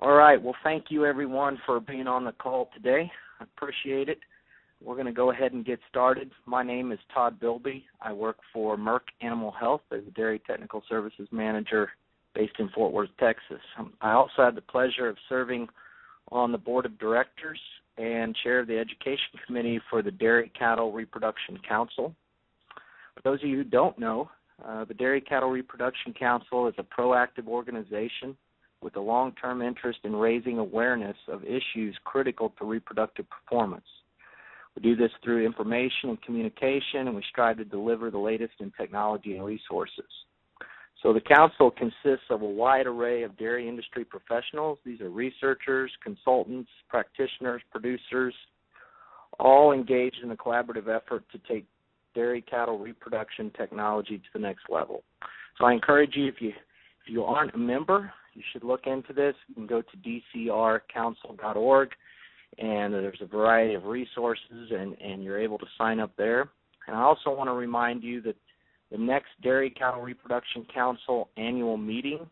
All right. Well, thank you, everyone, for being on the call today. I appreciate it. We're going to go ahead and get started. My name is Todd Bilby. I work for Merck Animal Health as a Dairy Technical Services Manager based in Fort Worth, Texas. I also had the pleasure of serving on the Board of Directors and Chair of the Education Committee for the Dairy Cattle Reproduction Council. For those of you who don't know, the Dairy Cattle Reproduction Council is a proactive organization with a long-term interest in raising awareness of issues critical to reproductive performance. We do this through information and communication, and we strive to deliver the latest in technology and resources. So the council consists of a wide array of dairy industry professionals. These are researchers, consultants, practitioners, producers, all engaged in a collaborative effort to take dairy cattle reproduction technology to the next level. So I encourage you, if you aren't a member, you should look into this. You can go to DCRCouncil.org, and there's a variety of resources, and you're able to sign up there. And I also want to remind you that the next Dairy Cattle Reproduction Council annual meeting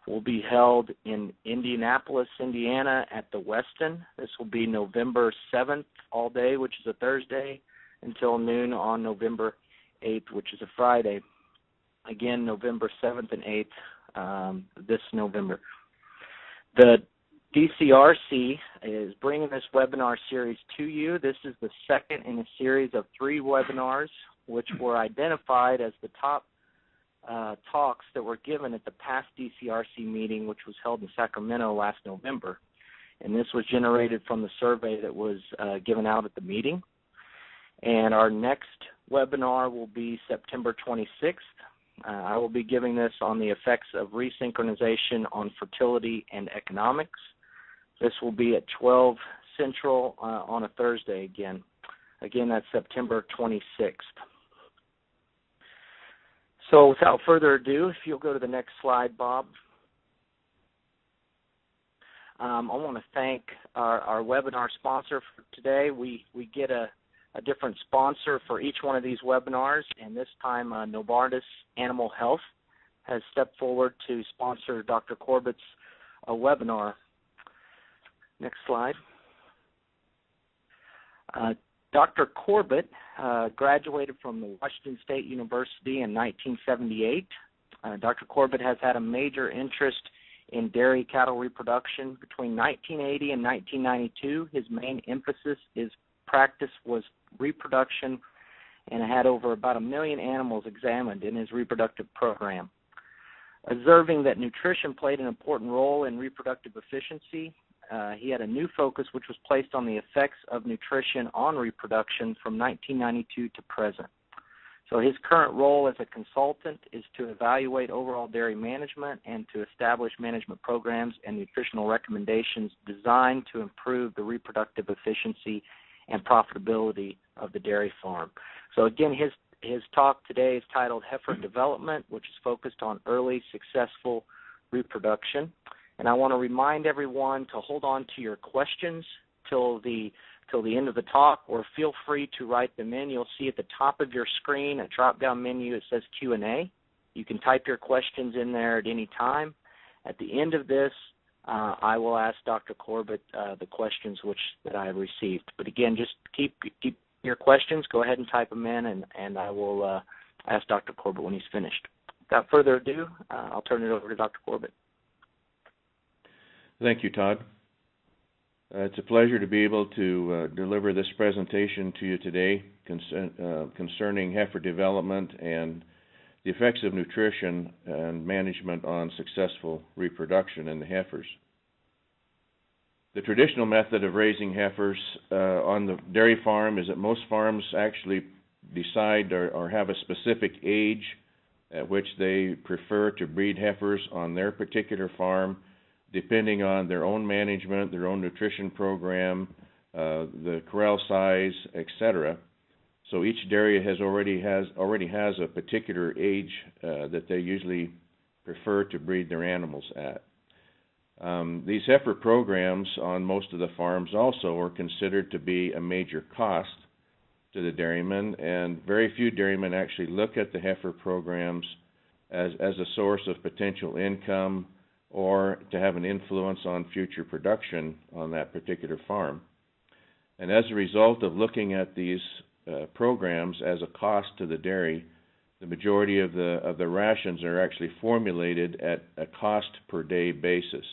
will be held in Indianapolis, Indiana at the Westin. This will be November 7th all day, which is a Thursday, until noon on November 8th, which is a Friday. Again, November 7th and 8th. This November. The DCRC is bringing this webinar series to you. This is the second in a series of 3 webinars which were identified as the top talks that were given at the past DCRC meeting, which was held in Sacramento last November. And this was generated from the survey that was given out at the meeting. And our next webinar will be September 26th. I will be giving this on the effects of resynchronization on fertility and economics. This will be at 12 Central on a Thursday again. Again, that's September 26th. So without further ado, if you'll go to the next slide, Bob. I want to thank our webinar sponsor for today. We get a different sponsor for each one of these webinars, and this time Novartis Animal Health has stepped forward to sponsor Dr. Corbett's webinar. Next slide. Dr. Corbett graduated from the Washington State University in 1978. Dr. Corbett has had a major interest in dairy cattle reproduction. Between 1980 and 1992, his main emphasis practice was reproduction, and had over about 1 million animals examined in his reproductive program. Observing that nutrition played an important role in reproductive efficiency, he had a new focus which was placed on the effects of nutrition on reproduction from 1992 to present. So his current role as a consultant is to evaluate overall dairy management and to establish management programs and nutritional recommendations designed to improve the reproductive efficiency and profitability of the dairy farm. So again, his talk today is titled Heifer Development, which is focused on early successful reproduction. And I want to remind everyone to hold on to your questions till the end of the talk, or feel free to write them in. You'll see at the top of your screen a drop-down menu. It says Q&A. You can type your questions in there at any time. At the end of this, I will ask Dr. Corbett the questions that I have received. But again, just keep your questions. Go ahead and type them in, and I will ask Dr. Corbett when he's finished. Without further ado, I'll turn it over to Dr. Corbett. Thank you, Todd. It's a pleasure to be able to deliver this presentation to you today concerning heifer development and the effects of nutrition and management on successful reproduction in the heifers. The traditional method of raising heifers on the dairy farm is that most farms actually decide or have a specific age at which they prefer to breed heifers on their particular farm, depending on their own management, their own nutrition program, the corral size, etc. So each dairy already has a particular age that they usually prefer to breed their animals at. These heifer programs on most of the farms also are considered to be a major cost to the dairymen, and very few dairymen actually look at the heifer programs as a source of potential income or to have an influence on future production on that particular farm. And as a result of looking at these programs as a cost to the dairy, the majority of the rations are actually formulated at a cost per day basis.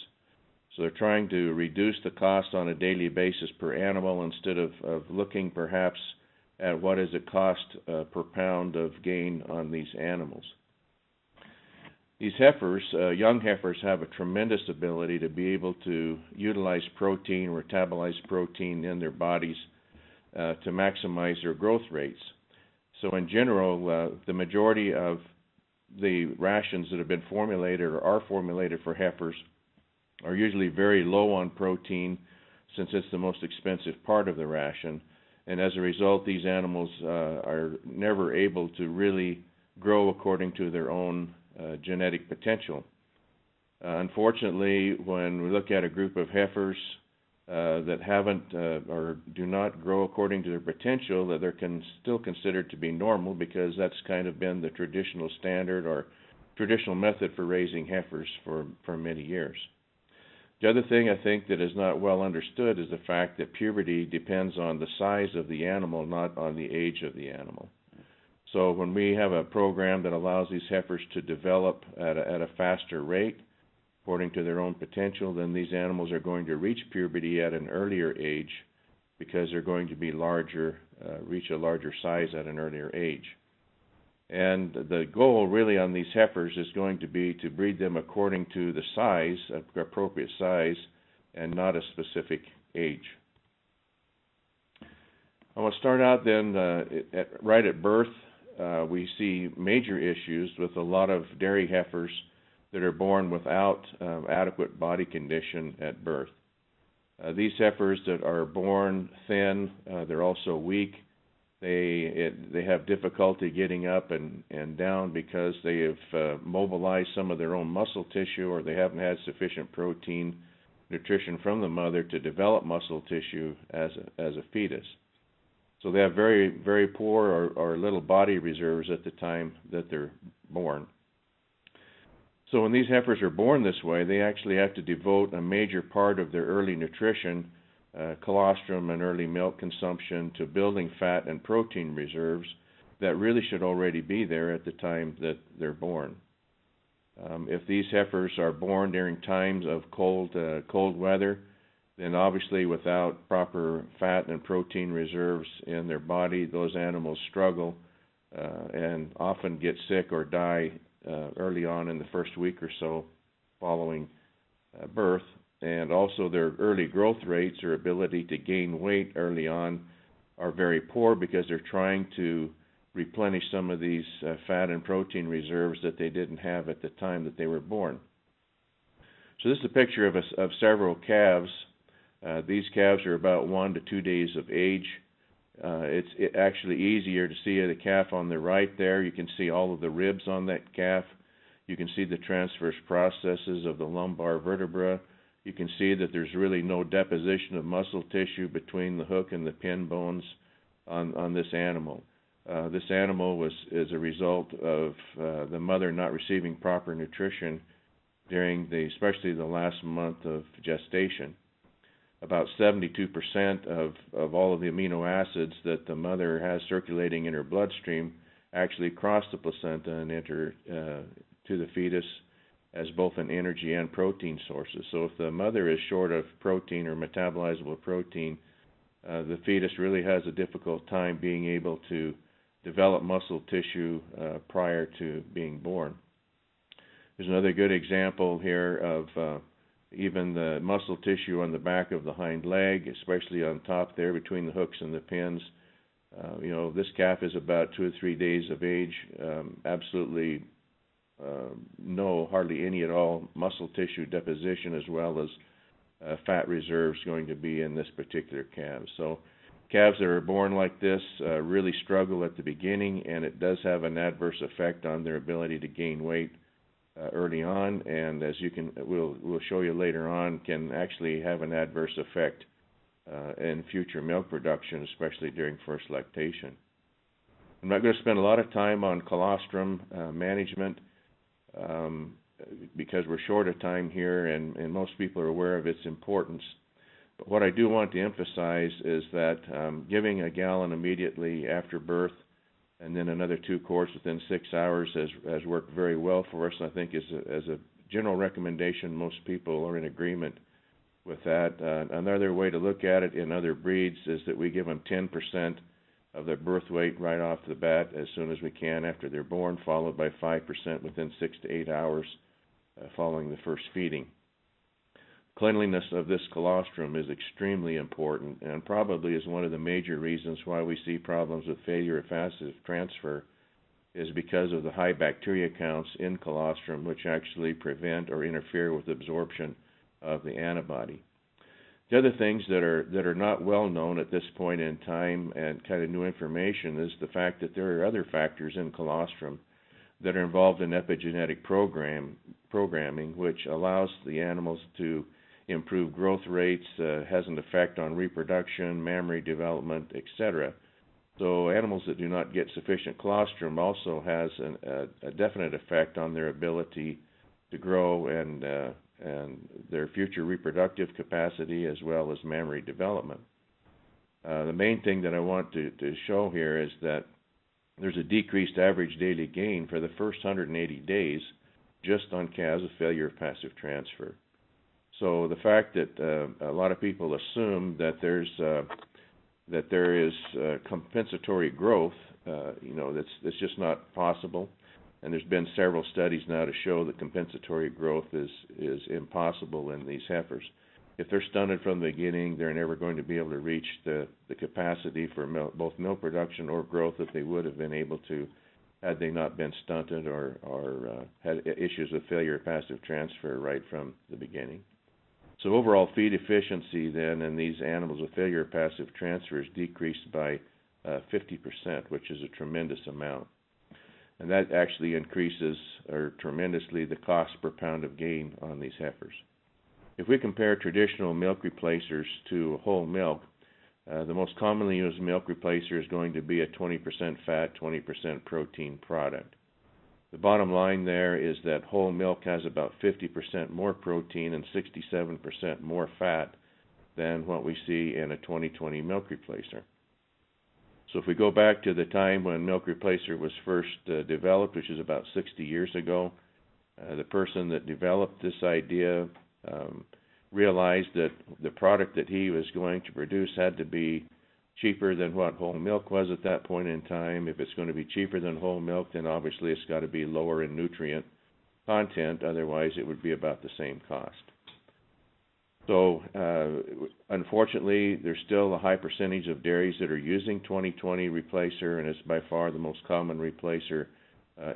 So they're trying to reduce the cost on a daily basis per animal instead of looking perhaps at what is it cost per pound of gain on these animals. These heifers, young heifers, have a tremendous ability to be able to utilize protein, metabolize protein in their bodies to maximize their growth rates. So in general, the majority of the rations that have been formulated or are formulated for heifers are usually very low on protein, since it's the most expensive part of the ration. And as a result, these animals are never able to really grow according to their own genetic potential. Unfortunately, when we look at a group of heifers that haven't or do not grow according to their potential, that they're still considered to be normal, because that's kind of been the traditional standard or traditional method for raising heifers for many years. The other thing I think that is not well understood is the fact that puberty depends on the size of the animal, not on the age of the animal. So when we have a program that allows these heifers to develop at a faster rate, according to their own potential, then these animals are going to reach puberty at an earlier age, because they're going to be larger, reach a larger size at an earlier age. And the goal really on these heifers is going to be to breed them according to the size, appropriate size, and not a specific age. I want to start out then right at birth. We see major issues with a lot of dairy heifers that are born without adequate body condition at birth. These heifers that are born thin, they're also weak. They have difficulty getting up and down because they have mobilized some of their own muscle tissue, or they haven't had sufficient protein nutrition from the mother to develop muscle tissue as a fetus. So they have very, very poor or little body reserves at the time that they're born. So when these heifers are born this way, they actually have to devote a major part of their early nutrition, colostrum and early milk consumption, to building fat and protein reserves that really should already be there at the time that they're born. If these heifers are born during times of cold weather, then obviously without proper fat and protein reserves in their body, those animals struggle and often get sick or die early on in the first week or so following birth. And also their early growth rates or ability to gain weight early on are very poor, because they're trying to replenish some of these fat and protein reserves that they didn't have at the time that they were born. So this is a picture of several calves. These calves are about 1 to 2 days of age. It's actually easier to see the calf on the right there. You can see all of the ribs on that calf. You can see the transverse processes of the lumbar vertebra. You can see that there's really no deposition of muscle tissue between the hook and the pin bones on this animal. This animal is a result of the mother not receiving proper nutrition during especially the last month of gestation. About 72% of all of the amino acids that the mother has circulating in her bloodstream actually cross the placenta and enter to the fetus as both an energy and protein sources. So if the mother is short of protein or metabolizable protein, the fetus really has a difficult time being able to develop muscle tissue prior to being born. There's another good example here of even the muscle tissue on the back of the hind leg, especially on top there between the hooks and the pins. This calf is about 2 or 3 days of age, absolutely hardly any at all muscle tissue deposition, as well as fat reserves going to be in this particular calf. So calves that are born like this really struggle at the beginning, and it does have an adverse effect on their ability to gain weight early on, and as we'll show you later on, can actually have an adverse effect in future milk production, especially during first lactation. I'm not going to spend a lot of time on colostrum management. because we're short of time here, and most people are aware of its importance. But what I do want to emphasize is that giving a gallon immediately after birth and then another 2 quarts within 6 hours has worked very well for us. I think as a general recommendation, most people are in agreement with that. Another way to look at it in other breeds is that we give them 10% of their birth weight right off the bat as soon as we can after they're born, followed by 5% within 6 to 8 hours following the first feeding. Cleanliness of this colostrum is extremely important and probably is one of the major reasons why we see problems with failure of passive transfer, is because of the high bacteria counts in colostrum, which actually prevent or interfere with absorption of the antibody. The other things that are not well known at this point in time and kind of new information is the fact that there are other factors in colostrum that are involved in epigenetic programming, which allows the animals to improve growth rates, has an effect on reproduction, mammary development, etc. So animals that do not get sufficient colostrum also has a definite effect on their ability to grow and their future reproductive capacity as well as mammary development. The main thing that I want to show here is that there's a decreased average daily gain for the first 180 days just on calves with failure of passive transfer. So the fact that a lot of people assume that there is compensatory growth, that's just not possible. And there's been several studies now to show that compensatory growth is impossible in these heifers. If they're stunted from the beginning, they're never going to be able to reach the capacity for both milk production or growth that they would have been able to had they not been stunted or had issues with failure of passive transfer right from the beginning. So overall feed efficiency then in these animals with failure of passive transfer is decreased by 50%, which is a tremendous amount. And that actually increases tremendously the cost per pound of gain on these heifers. If we compare traditional milk replacers to whole milk, the most commonly used milk replacer is going to be a 20% fat, 20% protein product. The bottom line there is that whole milk has about 50% more protein and 67% more fat than what we see in a 2020 milk replacer. So if we go back to the time when milk replacer was first developed, which is about 60 years ago, the person that developed this idea realized that the product that he was going to produce had to be cheaper than what whole milk was at that point in time. If it's going to be cheaper than whole milk, then obviously it's got to be lower in nutrient content, otherwise it would be about the same cost. So unfortunately, there's still a high percentage of dairies that are using 2020 replacer, and it's by far the most common replacer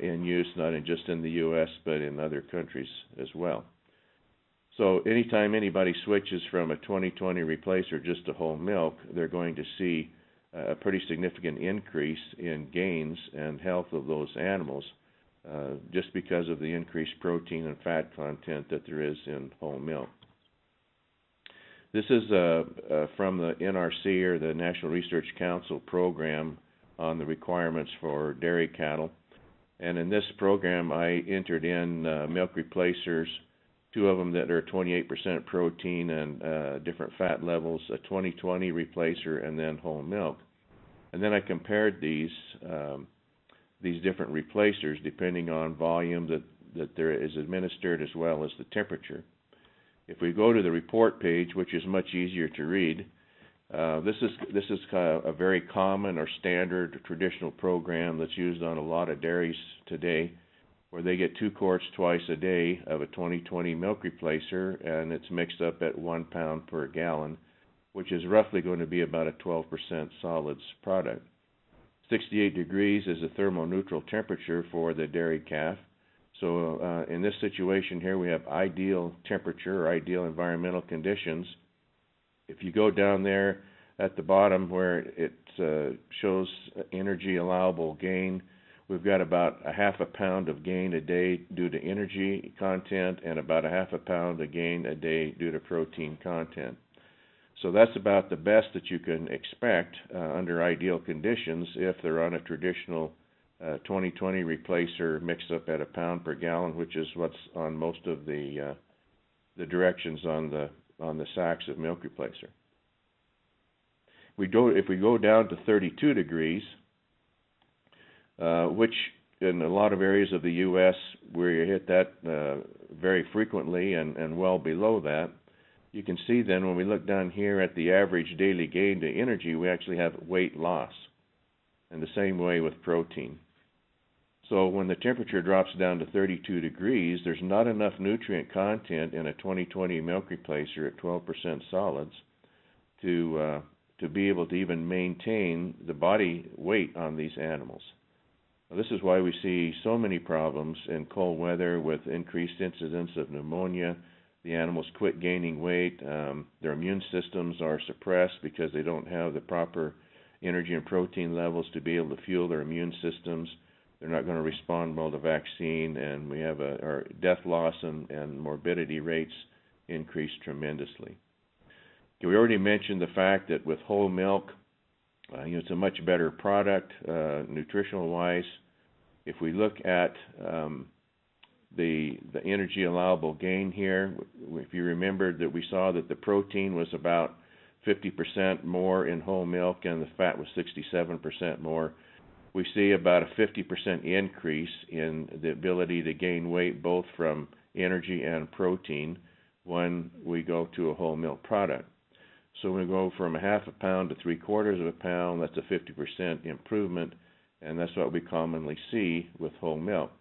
in use, not just in the U.S., but in other countries as well. So anytime anybody switches from a 2020 replacer just to whole milk, they're going to see a pretty significant increase in gains and health of those animals just because of the increased protein and fat content that there is in whole milk. This is from the NRC, or the National Research Council program on the requirements for dairy cattle. And in this program, I entered in milk replacers, 2 of them that are 28% protein and different fat levels, a 2020 replacer, and then whole milk. And then I compared these different replacers depending on volume that there is administered as well as the temperature. If we go to the report page, which is much easier to read, this is a very common or standard traditional program that's used on a lot of dairies today, where they get 2 quarts twice a day of a 2020 milk replacer, and it's mixed up at 1 pound per gallon, which is roughly going to be about a 12% solids product. 68 degrees is a thermoneutral temperature for the dairy calf. So in this situation here, we have ideal temperature or ideal environmental conditions. If you go down there at the bottom where it shows energy allowable gain, we've got about a half a pound of gain a day due to energy content and about a half a pound of gain a day due to protein content. So that's about the best that you can expect under ideal conditions if they're on a traditional 2020 replacer mixed up at 1 pound per gallon, which is what's on most of the directions on the sacks of milk replacer. If we go down to 32 degrees, which in a lot of areas of the U.S. where you hit that very frequently and well below that, you can see then when we look down here at the average daily gain to energy, we actually have weight loss, and the same way with protein. So when the temperature drops down to 32 degrees, there's not enough nutrient content in a 2020 milk replacer at 12% solids to be able to even maintain the body weight on these animals. Now, this is why we see so many problems in cold weather with increased incidence of pneumonia. The animals quit gaining weight. Their immune systems are suppressed because they don't have the proper energy and protein levels to be able to fuel their immune systems. They're not going to respond well to vaccine, and we have our death loss and morbidity rates increase tremendously. Okay, we already mentioned the fact that with whole milk, it's a much better product nutritional-wise. If we look at the energy allowable gain here, if you remember that we saw that the protein was about 50% more in whole milk and the fat was 67% more, we see about a 50% increase in the ability to gain weight both from energy and protein when we go to a whole milk product. So when we go from 1/2 pound to 3/4 pound, that's a 50% improvement, and that's what we commonly see with whole milk.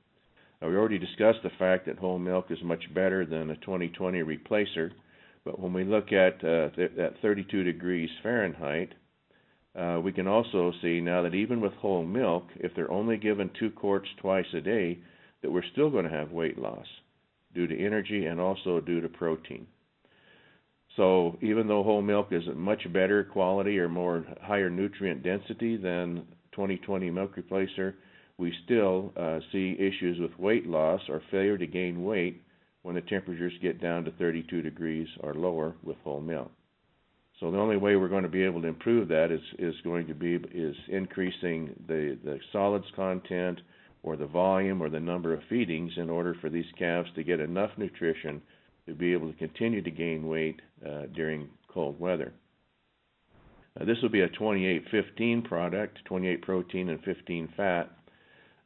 Now, we already discussed the fact that whole milk is much better than a 2020 replacer, but when we look at 32 degrees Fahrenheit, we can also see now that even with whole milk, if they're only given 2 quarts twice a day, that we're still going to have weight loss due to energy and also due to protein. So even though whole milk is a much better quality or more higher nutrient density than 2020 milk replacer, we still see issues with weight loss or failure to gain weight when the temperatures get down to 32 degrees or lower with whole milk. So the only way we're going to be able to improve that is increasing the solids content or the volume or the number of feedings in order for these calves to get enough nutrition to be able to continue to gain weight during cold weather. This will be a 28-15 product, 28 protein and 15 fat,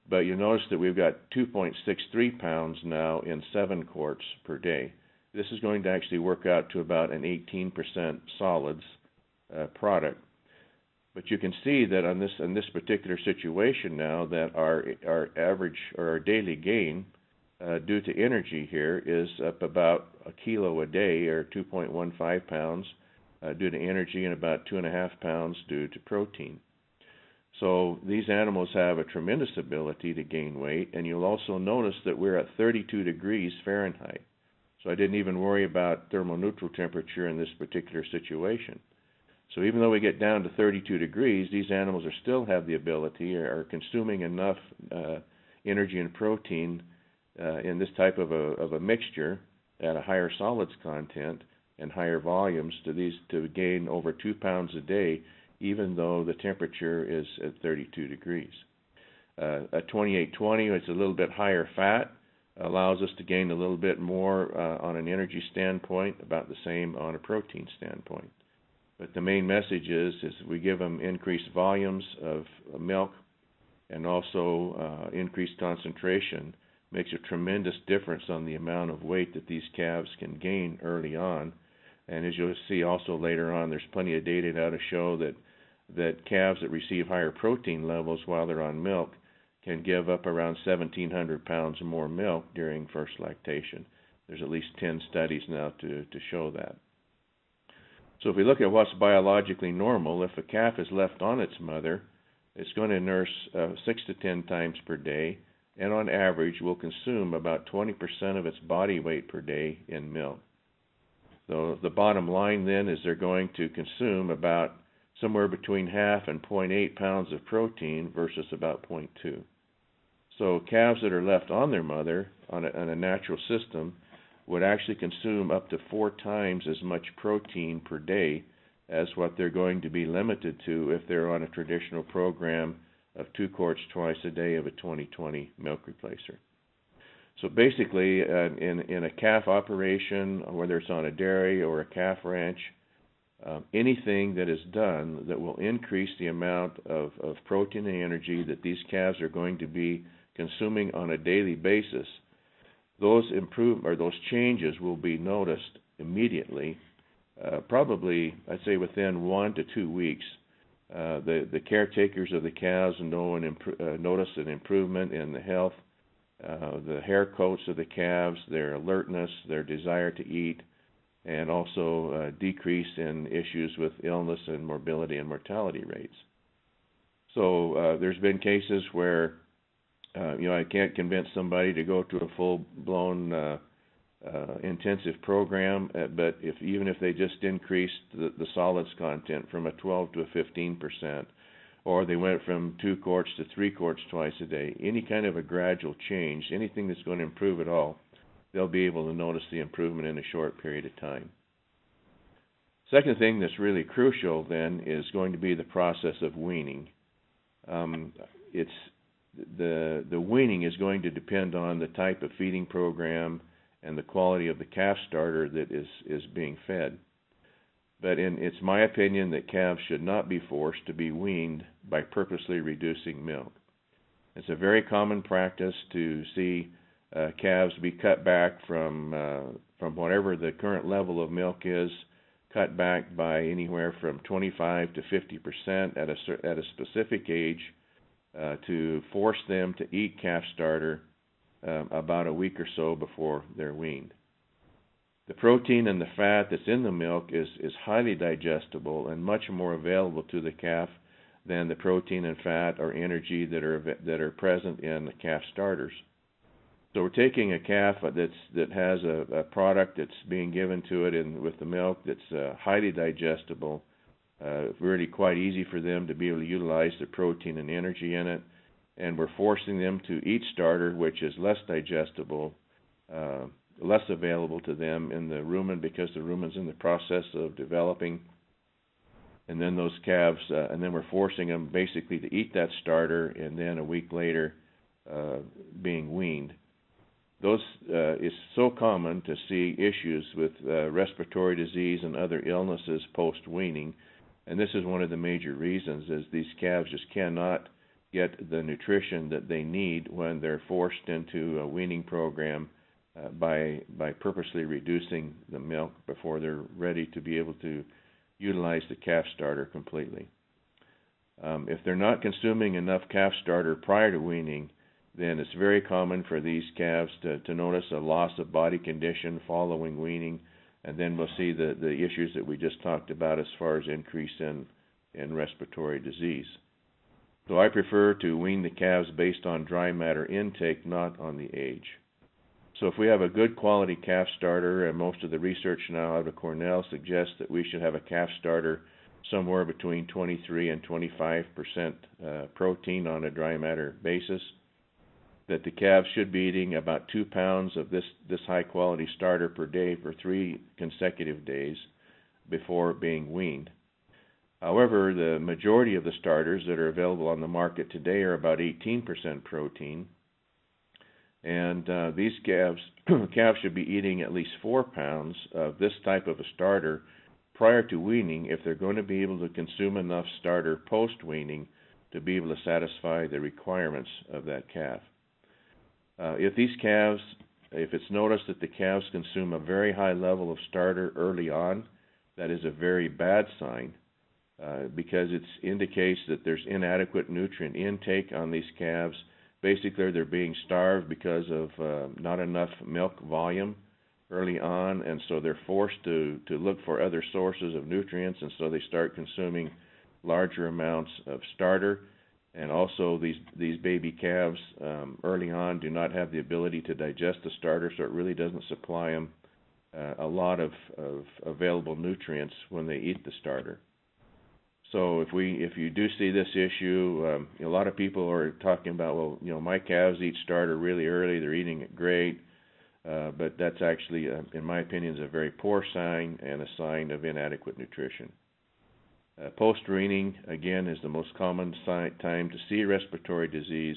but you'll notice that we've got 2.63 pounds now in 7 quarts per day. This is going to actually work out to about an 18% solids product. But you can see that in this particular situation now that our average or our daily gain due to energy here is up about 1 kilo a day or 2.15 pounds due to energy and about 2.5 pounds due to protein. So these animals have a tremendous ability to gain weight, and you'll also notice that we're at 32 degrees Fahrenheit. So I didn't even worry about thermoneutral temperature in this particular situation. So even though we get down to 32 degrees, these animals still have the ability or are consuming enough energy and protein in this type of a mixture at a higher solids content and higher volumes to gain over 2 pounds a day, even though the temperature is at 32 degrees. A 28-20, it's a little bit higher fat, allows us to gain a little bit more on an energy standpoint, about the same on a protein standpoint. But the main message is we give them increased volumes of milk and also increased concentration. Makes a tremendous difference on the amount of weight that these calves can gain early on. And as you'll see also later on, there's plenty of data now to show that calves that receive higher protein levels while they're on milk can give up around 1,700 pounds more milk during first lactation. There's at least 10 studies now to show that. So if we look at what's biologically normal, if a calf is left on its mother, it's going to nurse 6 to 10 times per day, and on average will consume about 20% of its body weight per day in milk. So the bottom line then is they're going to consume about somewhere between 1/2 and 0.8 pounds of protein versus about 0.2. So calves that are left on their mother on a natural system would actually consume up to 4 times as much protein per day as what they're going to be limited to if they're on a traditional program of 2 quarts twice a day of a 2020 milk replacer. So basically, in a calf operation, whether it's on a dairy or a calf ranch, anything that is done that will increase the amount of protein and energy that these calves are going to be consuming on a daily basis, those changes will be noticed immediately. Probably, I'd say within 1 to 2 weeks, the caretakers of the calves notice an improvement in the health, the hair coats of the calves, their alertness, their desire to eat, and also a decrease in issues with illness and morbidity and mortality rates. So there's been cases where I can't convince somebody to go to a full-blown intensive program, but even if they just increased the solids content from a 12 to a 15%, or they went from 2 quarts to 3 quarts twice a day, any kind of a gradual change, anything that's going to improve at all, they'll be able to notice the improvement in a short period of time. Second thing that's really crucial then is going to be the process of weaning. The weaning is going to depend on the type of feeding program and the quality of the calf starter that is being fed. But it's my opinion that calves should not be forced to be weaned by purposely reducing milk. It's a very common practice to see calves be cut back from whatever the current level of milk is, cut back by anywhere from 25 to 50% at a specific age, to force them to eat calf starter about a week or so before they're weaned. The protein and the fat that's in the milk is highly digestible and much more available to the calf than the protein and fat or energy that are present in the calf starters. So we're taking a calf that has a product that's being given to it with the milk that's highly digestible, really quite easy for them to be able to utilize the protein and energy in it, and we're forcing them to eat starter, which is less digestible, less available to them in the rumen because the rumen's in the process of developing. And then those calves, and then we're forcing them basically to eat that starter, and then a week later being weaned. It's so common to see issues with respiratory disease and other illnesses post-weaning, and this is one of the major reasons, is these calves just cannot get the nutrition that they need when they're forced into a weaning program by purposely reducing the milk before they're ready to be able to utilize the calf starter completely. If they're not consuming enough calf starter prior to weaning, then it's very common for these calves to notice a loss of body condition following weaning, and then we'll see the issues that we just talked about as far as increase in respiratory disease. So I prefer to wean the calves based on dry matter intake, not on the age. So if we have a good quality calf starter, and most of the research now out of Cornell suggests that we should have a calf starter somewhere between 23 and 25% protein on a dry matter basis, that the calves should be eating about 2 pounds of this high quality starter per day for 3 consecutive days before being weaned. However, the majority of the starters that are available on the market today are about 18% protein, and these calves should be eating at least 4 pounds of this type of a starter prior to weaning if they're going to be able to consume enough starter post-weaning to be able to satisfy the requirements of that calf. If it's noticed that the calves consume a very high level of starter early on, that is a very bad sign, because it indicates that there's inadequate nutrient intake on these calves. Basically, they're being starved because of not enough milk volume early on, and so they're forced to look for other sources of nutrients, and so they start consuming larger amounts of starter. And also, these baby calves early on do not have the ability to digest the starter, so it really doesn't supply them a lot of available nutrients when they eat the starter. So if you do see this issue, a lot of people are talking about, well, my calves eat starter really early, they're eating it great, but that's actually, in my opinion, is a very poor sign and a sign of inadequate nutrition. Post-weaning, again, is the most common time to see respiratory disease,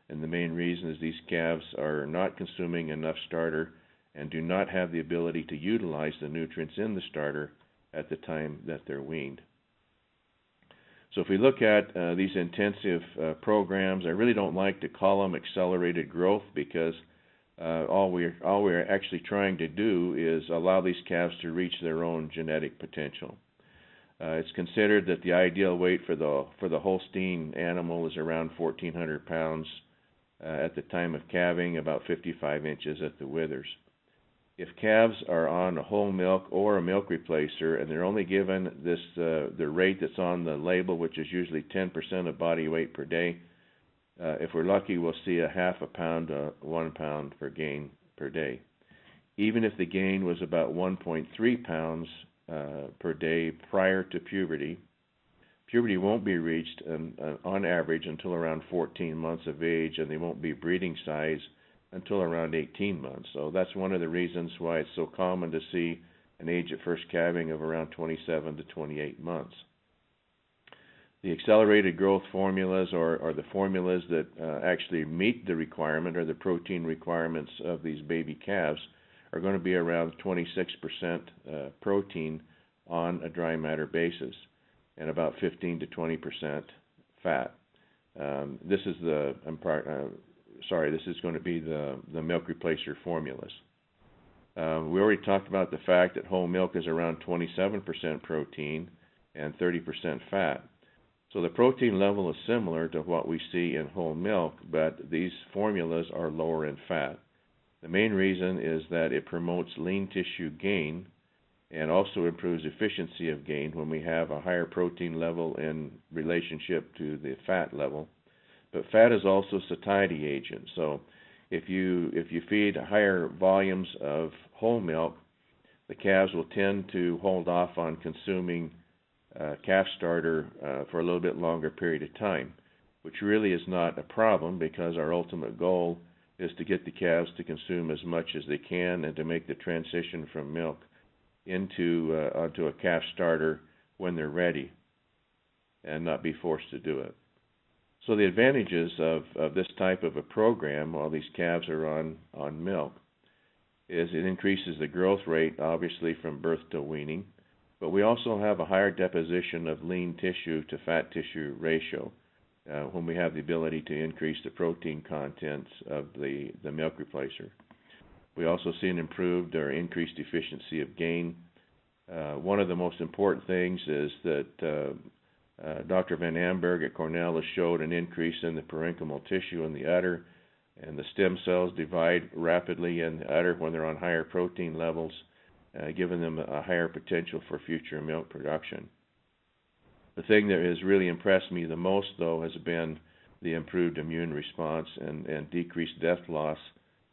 and the main reason is these calves are not consuming enough starter and do not have the ability to utilize the nutrients in the starter at the time that they're weaned. So if we look at these intensive programs, I really don't like to call them accelerated growth, because all we're actually trying to do is allow these calves to reach their own genetic potential. It's considered that the ideal weight for the Holstein animal is around 1,400 pounds at the time of calving, about 55 inches at the withers. If calves are on a whole milk or a milk replacer, and they're only given the rate that's on the label, which is usually 10% of body weight per day, if we're lucky, we'll see a half a pound to 1 pound per gain per day. Even if the gain was about 1.3 pounds per day prior to puberty, puberty won't be reached on average until around 14 months of age, and they won't be breeding size until around 18 months. So that's one of the reasons why it's so common to see an age at first calving of around 27 to 28 months. The accelerated growth formulas, or the formulas that actually meet the requirement, or the protein requirements of these baby calves, are going to be around 26% protein on a dry matter basis, and about 15 to 20% fat. This is going to be the milk replacer formulas. We already talked about the fact that whole milk is around 27% protein and 30% fat. So the protein level is similar to what we see in whole milk, but these formulas are lower in fat. The main reason is that it promotes lean tissue gain and also improves efficiency of gain when we have a higher protein level in relationship to the fat level. But fat is also a satiety agent. So if you feed higher volumes of whole milk, the calves will tend to hold off on consuming calf starter for a little bit longer period of time, which really is not a problem, because our ultimate goal is to get the calves to consume as much as they can and to make the transition from milk onto a calf starter when they're ready, and not be forced to do it. So the advantages of this type of a program while these calves are on milk is it increases the growth rate, obviously, from birth to weaning, but we also have a higher deposition of lean tissue to fat tissue ratio when we have the ability to increase the protein contents of the milk replacer. We also see an improved or increased efficiency of gain. One of the most important things is that Dr. Van Amberg at Cornell has showed an increase in the parenchymal tissue in the udder, and the stem cells divide rapidly in the udder when they're on higher protein levels, giving them a higher potential for future milk production. The thing that has really impressed me the most, though, has been the improved immune response and decreased death loss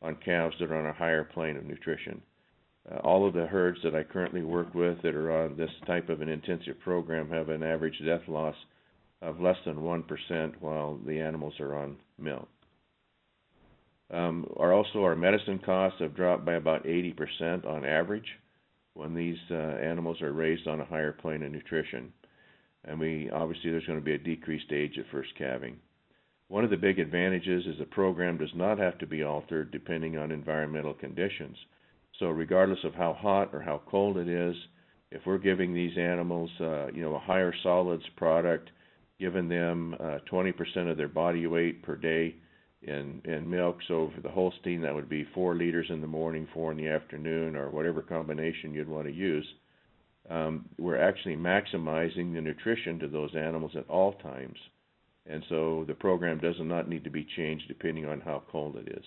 on calves that are on a higher plane of nutrition. All of the herds that I currently work with that are on this type of an intensive program have an average death loss of less than 1% while the animals are on milk. Our medicine costs have dropped by about 80% on average when these animals are raised on a higher plane of nutrition. And obviously there's going to be a decreased age at first calving. One of the big advantages is the program does not have to be altered depending on environmental conditions. So regardless of how hot or how cold it is, if we're giving these animals a higher solids product, giving them 20% of their body weight per day in milk, so for the Holstein that would be 4 liters in the morning, 4 in the afternoon, or whatever combination you'd want to use, we're actually maximizing the nutrition to those animals at all times. And so the program does not need to be changed depending on how cold it is.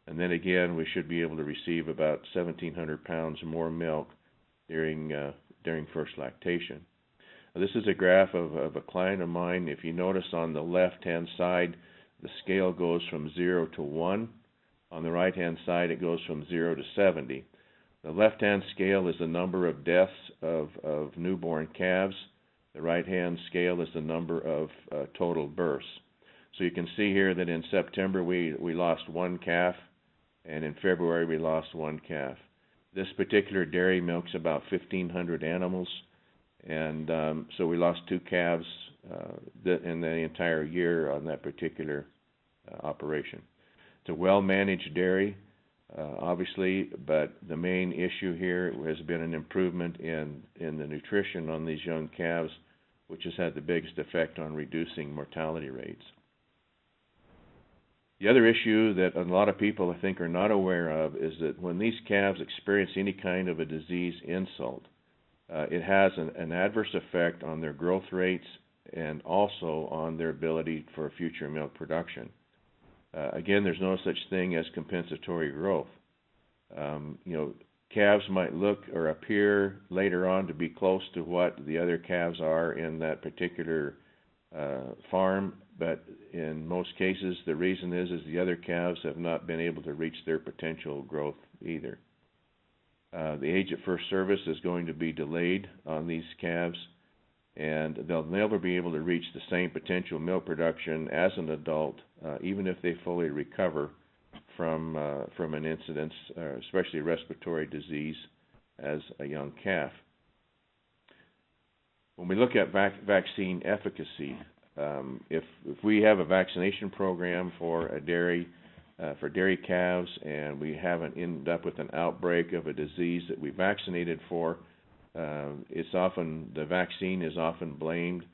And then again, we should be able to receive about 1,700 pounds more milk during first lactation. Now, this is a graph of a client of mine. If you notice on the left-hand side, the scale goes from 0 to 1. On the right-hand side, it goes from 0 to 70. The left-hand scale is the number of deaths of newborn calves. The right-hand scale is the number of total births. So you can see here that in September we lost 1 calf, and in February we lost 1 calf. This particular dairy milks about 1,500 animals, And so we lost 2 calves in the entire year on that particular operation. It's a well-managed dairy, obviously, but the main issue here has been an improvement in the nutrition on these young calves, which has had the biggest effect on reducing mortality rates. The other issue that a lot of people, I think, are not aware of is that when these calves experience any kind of a disease insult, it has an adverse effect on their growth rates and also on their ability for future milk production. Again, there's no such thing as compensatory growth. Calves might look or appear later on to be close to what the other calves are in that particular farm, but in most cases the reason is the other calves have not been able to reach their potential growth either. The age at first service is going to be delayed on these calves, and they'll never be able to reach the same potential milk production as an adult, even if they fully recover from an incidence, especially respiratory disease, as a young calf. When we look at vaccine efficacy, if we have a vaccination program for a dairy calves, and we haven't ended up with an outbreak of a disease that we vaccinated for, it's often the vaccine is often blamed,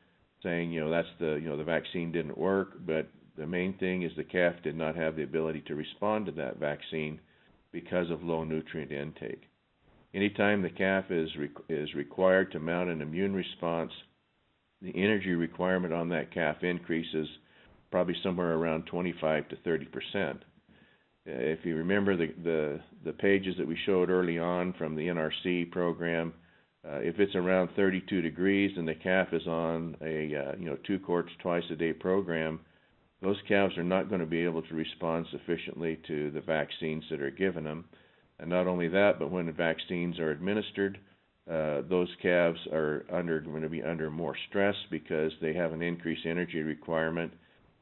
saying that's the vaccine didn't work, but the main thing is the calf did not have the ability to respond to that vaccine because of low nutrient intake. Anytime the calf is required to mount an immune response, the energy requirement on that calf increases probably somewhere around 25 to 30%. If you remember the pages that we showed early on from the NRC program, if it's around 32 degrees and the calf is on a 2 quarts twice a day program, those calves are not going to be able to respond sufficiently to the vaccines that are given them. And not only that, but when the vaccines are administered, those calves are going to be under more stress because they have an increased energy requirement,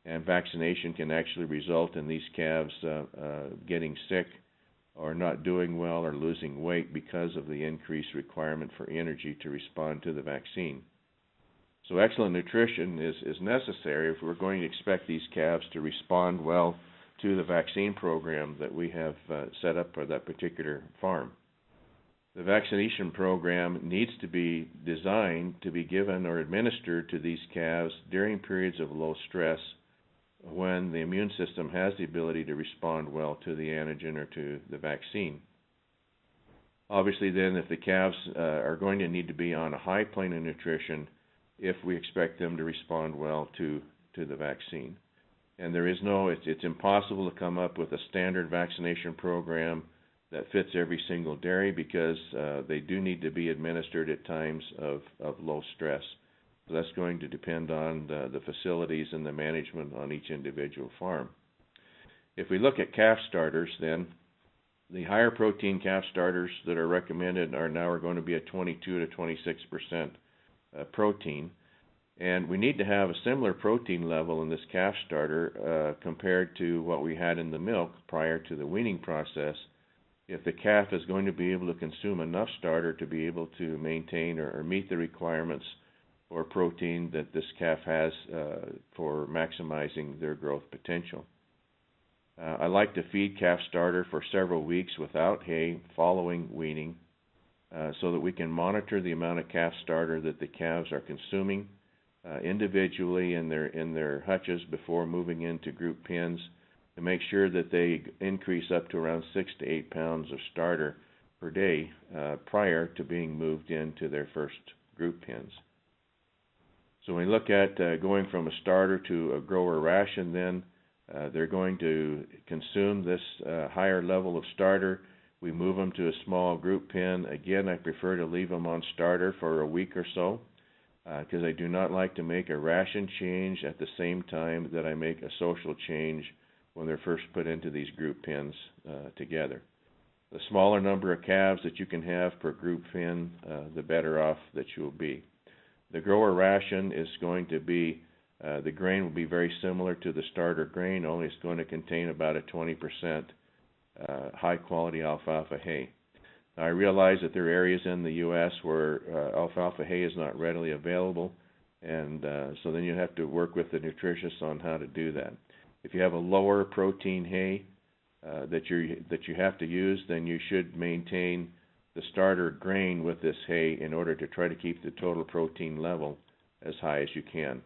and vaccination can actually result in these calves getting sick or not doing well or losing weight because of the increased requirement for energy to respond to the vaccine. So excellent nutrition is necessary if we're going to expect these calves to respond well to the vaccine program that we have set up for that particular farm. The vaccination program needs to be designed to be given or administered to these calves during periods of low stress when the immune system has the ability to respond well to the antigen or to the vaccine. Obviously then, if the calves are going to need to be on a high plane of nutrition if we expect them to respond well to the vaccine. And it's impossible to come up with a standard vaccination program that fits every single dairy because they do need to be administered at times of low stress. So that's going to depend on the facilities and the management on each individual farm. If we look at calf starters, then the higher protein calf starters that are recommended are going to be at 22 to 26% protein. And we need to have a similar protein level in this calf starter compared to what we had in the milk prior to the weaning process, if the calf is going to be able to consume enough starter to be able to maintain or meet the requirements for protein that this calf has for maximizing their growth potential. I like to feed calf starter for several weeks without hay following weaning so that we can monitor the amount of calf starter that the calves are consuming individually in their hutches before moving into group pens to make sure that they increase up to around 6 to 8 pounds of starter per day prior to being moved into their first group pens. So when we look at going from a starter to a grower ration, then they're going to consume this higher level of starter. We move them to a small group pen. Again, I prefer to leave them on starter for a week or so because I do not like to make a ration change at the same time that I make a social change when they're first put into these group pens together. The smaller number of calves that you can have per group pen, the better off that you'll be. The grower ration is going to be, the grain will be very similar to the starter grain, only it's going to contain about a 20% high quality alfalfa hay. I realize that there are areas in the U.S. where alfalfa hay is not readily available, and so then you have to work with the nutritionists on how to do that. If you have a lower protein hay that you have to use, then you should maintain the starter grain with this hay in order to try to keep the total protein level as high as you can.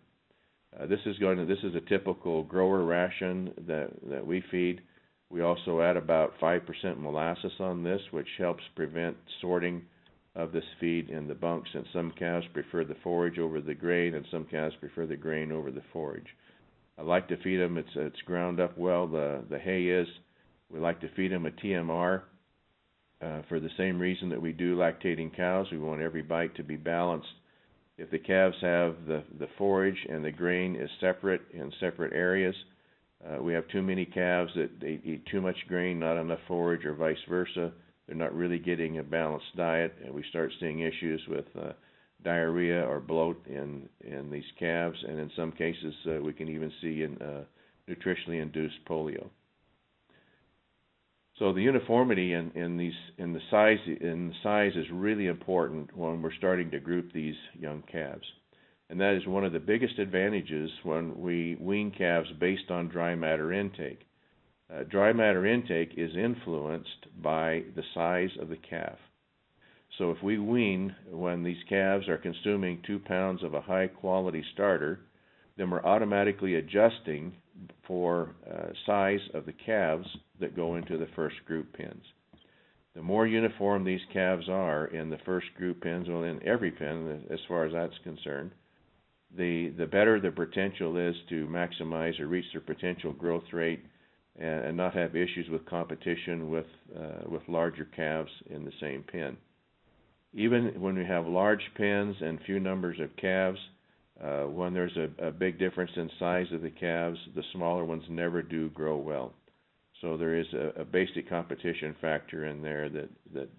This is a typical grower ration that we feed. We also add about 5% molasses on this, which helps prevent sorting of this feed in the bunks, and some cows prefer the forage over the grain, and some cows prefer the grain over the forage. I like to feed them, it's ground up well, the hay is. We like to feed them a TMR for the same reason that we do lactating cows. We want every bite to be balanced. If the calves have the forage and the grain is separate in separate areas, we have too many calves that they eat too much grain, not enough forage, or vice versa. They're not really getting a balanced diet, and we start seeing issues with diarrhea or bloat in these calves, and in some cases we can even see nutritionally induced polio. So the uniformity in the size is really important when we're starting to group these young calves. And that is one of the biggest advantages when we wean calves based on dry matter intake. Dry matter intake is influenced by the size of the calf. So if we wean when these calves are consuming 2 pounds of a high-quality starter, then we're automatically adjusting for size of the calves that go into the first group pens. The more uniform these calves are in the first group pens, well, in every pen as far as that's concerned, the better the potential is to maximize or reach their potential growth rate and not have issues with competition with larger calves in the same pen. Even when we have large pens and few numbers of calves, when there's a big difference in size of the calves, the smaller ones never do grow well. So there is a basic competition factor in there that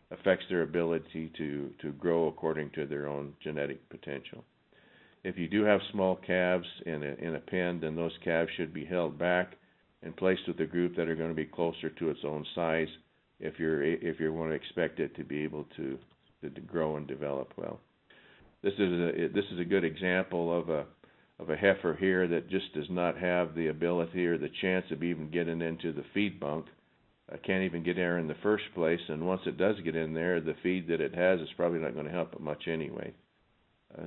affects their ability to grow according to their own genetic potential. If you do have small calves in a pen, then those calves should be held back and placed with a group that are going to be closer to its own size if you want to expect it to be able to grow and develop well. This is a good example of a heifer here that just does not have the ability or the chance of even getting into the feed bunk. Can't even get there in the first place, and once it does get in there, the feed that it has is probably not going to help it much anyway.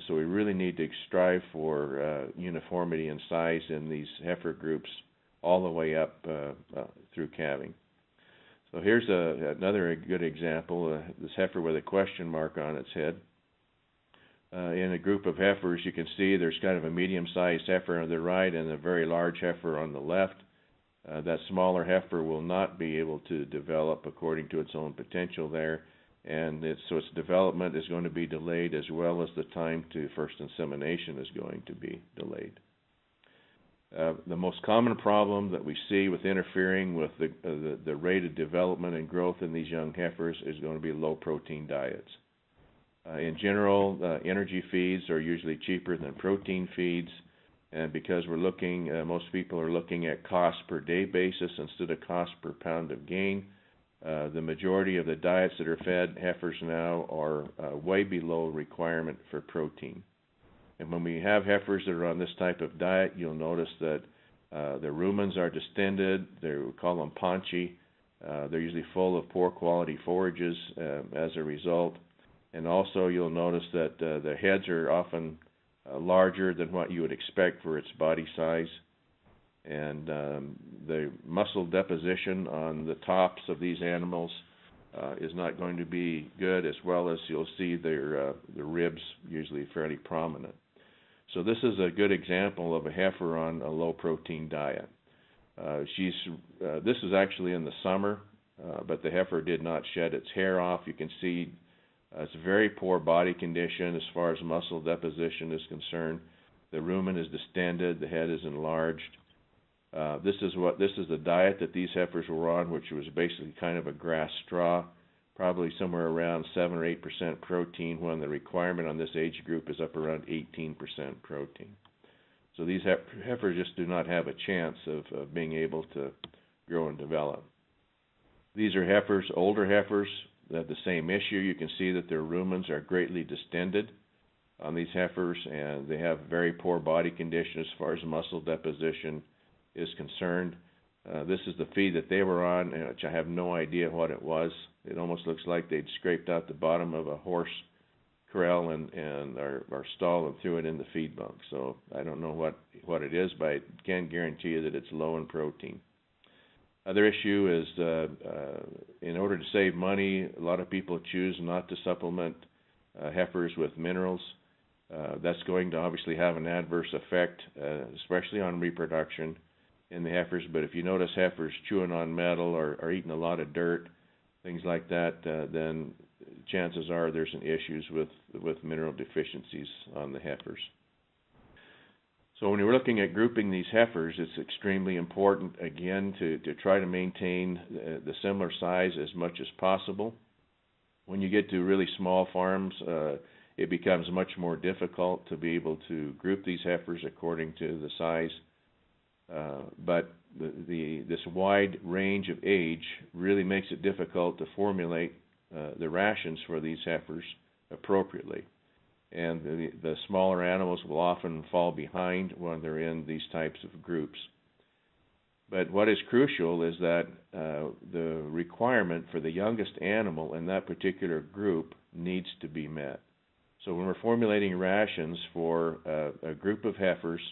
So we really need to strive for uniformity in size in these heifer groups all the way up through calving. So here's another good example, this heifer with a question mark on its head. In a group of heifers, you can see there's kind of a medium-sized heifer on the right and a very large heifer on the left. That smaller heifer will not be able to develop according to its own potential there, and so its development is going to be delayed, as well as the time to first insemination is going to be delayed. The most common problem that we see with interfering with the rate of development and growth in these young heifers is going to be low-protein diets. In general, energy feeds are usually cheaper than protein feeds, and because most people are looking at cost per day basis instead of cost per pound of gain, the majority of the diets that are fed heifers now are way below requirement for protein. And when we have heifers that are on this type of diet, you'll notice that the rumens are distended. We call them paunchy. They're usually full of poor quality forages as a result. And also you'll notice that the heads are often larger than what you would expect for its body size. And the muscle deposition on the tops of these animals is not going to be good, as well as you'll see the ribs usually fairly prominent. So this is a good example of a heifer on a low-protein diet. This is actually in the summer, but the heifer did not shed its hair off. You can see it's a very poor body condition as far as muscle deposition is concerned. The rumen is distended, the head is enlarged. This is the diet that these heifers were on, which was basically kind of a grass straw, probably somewhere around 7 or 8% protein, when the requirement on this age group is up around 18% protein. So these heifers just do not have a chance of being able to grow and develop. These are heifers, older heifers, have the same issue. You can see that their rumens are greatly distended on these heifers, and they have very poor body condition as far as muscle deposition is concerned. This is the feed that they were on, which I have no idea what it was. It almost looks like they'd scraped out the bottom of a horse corral and our stall and threw it in the feed bunk. So I don't know what it is, but I can guarantee you that it's low in protein. Other issue is in order to save money, a lot of people choose not to supplement heifers with minerals. That's going to obviously have an adverse effect, especially on reproduction in the heifers. But if you notice heifers chewing on metal or eating a lot of dirt, things like that, then chances are there's some issues with mineral deficiencies on the heifers. So when you're looking at grouping these heifers, it's extremely important, again, to try to maintain the similar size as much as possible. When you get to really small farms, it becomes much more difficult to be able to group these heifers according to the size. But this wide range of age really makes it difficult to formulate the rations for these heifers appropriately. And the smaller animals will often fall behind when they're in these types of groups. But what is crucial is that the requirement for the youngest animal in that particular group needs to be met. So when we're formulating rations for a group of heifers,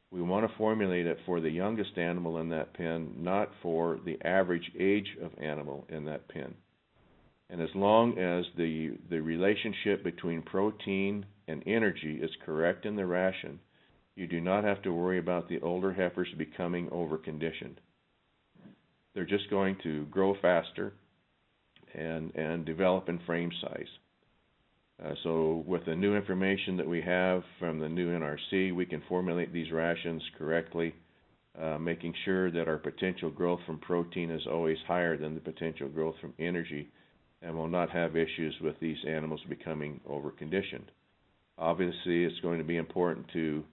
we want to formulate it for the youngest animal in that pen, not for the average age of animal in that pen. And as long as the relationship between protein and energy is correct in the ration, you do not have to worry about the older heifers becoming overconditioned. They're just going to grow faster and develop in frame size. So with the new information that we have from the new NRC, we can formulate these rations correctly, making sure that our potential growth from protein is always higher than the potential growth from energy, and will not have issues with these animals becoming overconditioned. Obviously, it's going to be important to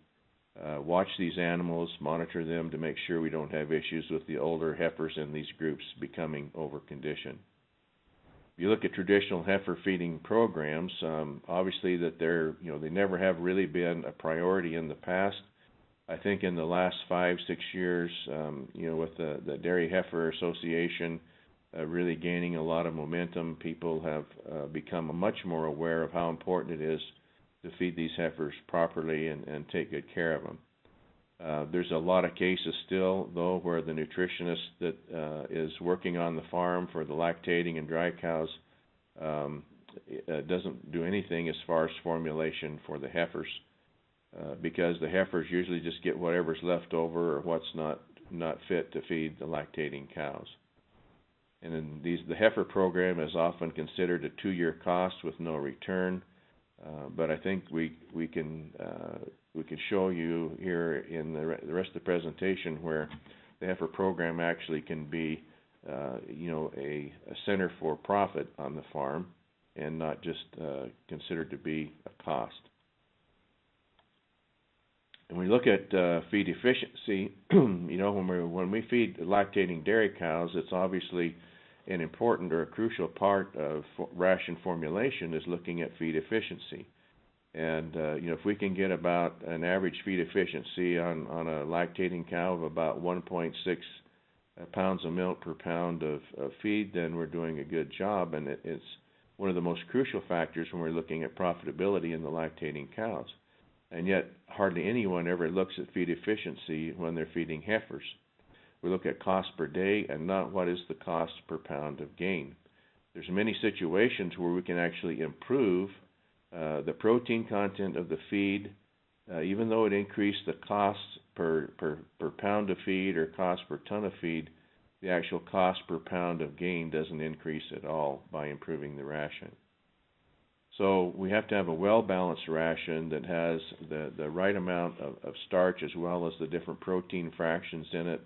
watch these animals, monitor them to make sure we don't have issues with the older heifers in these groups becoming overconditioned. If you look at traditional heifer feeding programs, obviously that they never have really been a priority in the past. I think in the last 5-6 years, with the Dairy Heifer Association really gaining a lot of momentum, people have become much more aware of how important it is to feed these heifers properly and take good care of them. There's a lot of cases still, though, where the nutritionist that is working on the farm for the lactating and dry cows doesn't do anything as far as formulation for the heifers, because the heifers usually just get whatever's left over or what's not fit to feed the lactating cows. And in the heifer program is often considered a 2-year cost with no return. But I think we can show you here in the rest of the presentation where the heifer program actually can be a center for profit on the farm and not just considered to be a cost. And we look at feed efficiency. When we feed lactating dairy cows, it's obviously an important or a crucial part of ration formulation is looking at feed efficiency. And if we can get about an average feed efficiency on a lactating cow of about 1.6 pounds of milk per pound of feed, then we're doing a good job. And it's one of the most crucial factors when we're looking at profitability in the lactating cows. And yet hardly anyone ever looks at feed efficiency when they're feeding heifers. We look at cost per day and not what is the cost per pound of gain. There's many situations where we can actually improve the protein content of the feed, even though it increased the cost per pound of feed or cost per ton of feed. The actual cost per pound of gain doesn't increase at all by improving the ration. So we have to have a well-balanced ration that has the right amount of starch as well as the different protein fractions in it,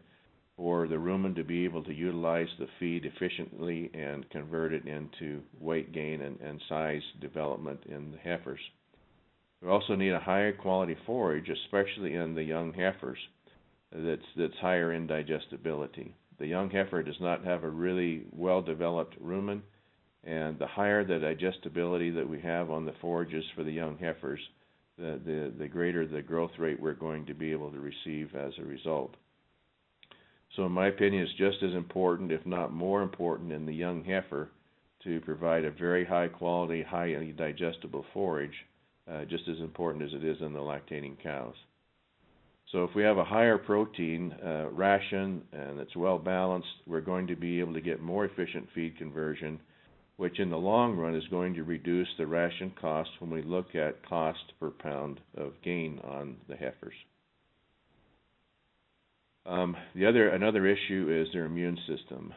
for the rumen to be able to utilize the feed efficiently and convert it into weight gain and size development in the heifers. We also need a higher quality forage, especially in the young heifers, that's higher in digestibility. The young heifer does not have a really well-developed rumen, And the higher the digestibility that we have on the forages for the young heifers, the greater the growth rate we're going to be able to receive as a result. So in my opinion, it's just as important, if not more important, in the young heifer to provide a very high quality, highly digestible forage, just as important as it is in the lactating cows. So if we have a higher protein ration and it's well balanced, we're going to be able to get more efficient feed conversion, which in the long run is going to reduce the ration cost when we look at cost per pound of gain on the heifers. Another issue is their immune system.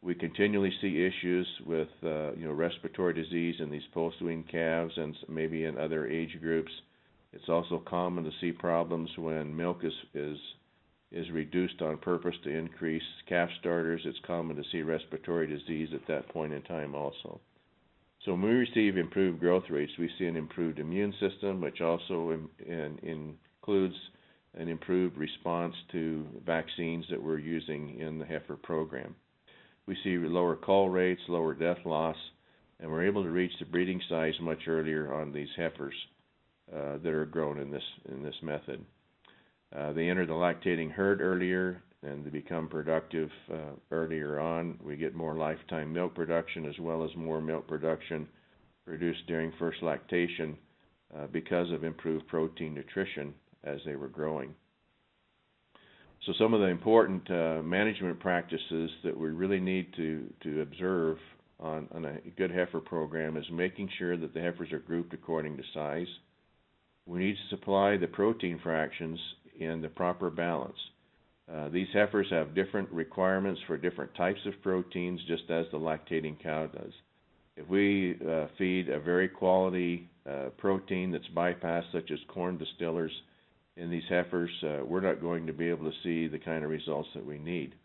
We continually see issues with respiratory disease in these post-wean calves and maybe in other age groups. It's also common to see problems when milk is reduced on purpose to increase calf starters. It's common to see respiratory disease at that point in time also. So when we receive improved growth rates, we see an improved immune system, which also includes an improved response to vaccines that we're using in the heifer program. We see lower cull rates, lower death loss, and we're able to reach the breeding size much earlier on these heifers that are grown in this method. They enter the lactating herd earlier and they become productive earlier on. We get more lifetime milk production as well as more milk production produced during first lactation because of improved protein nutrition as they were growing. So some of the important management practices that we really need to observe on a good heifer program is making sure that the heifers are grouped according to size. We need to supply the protein fractions in the proper balance. These heifers have different requirements for different types of proteins, just as the lactating cow does. If we feed a very quality protein that's bypassed, such as corn distillers, in these heifers, we're not going to be able to see the kind of results that we need.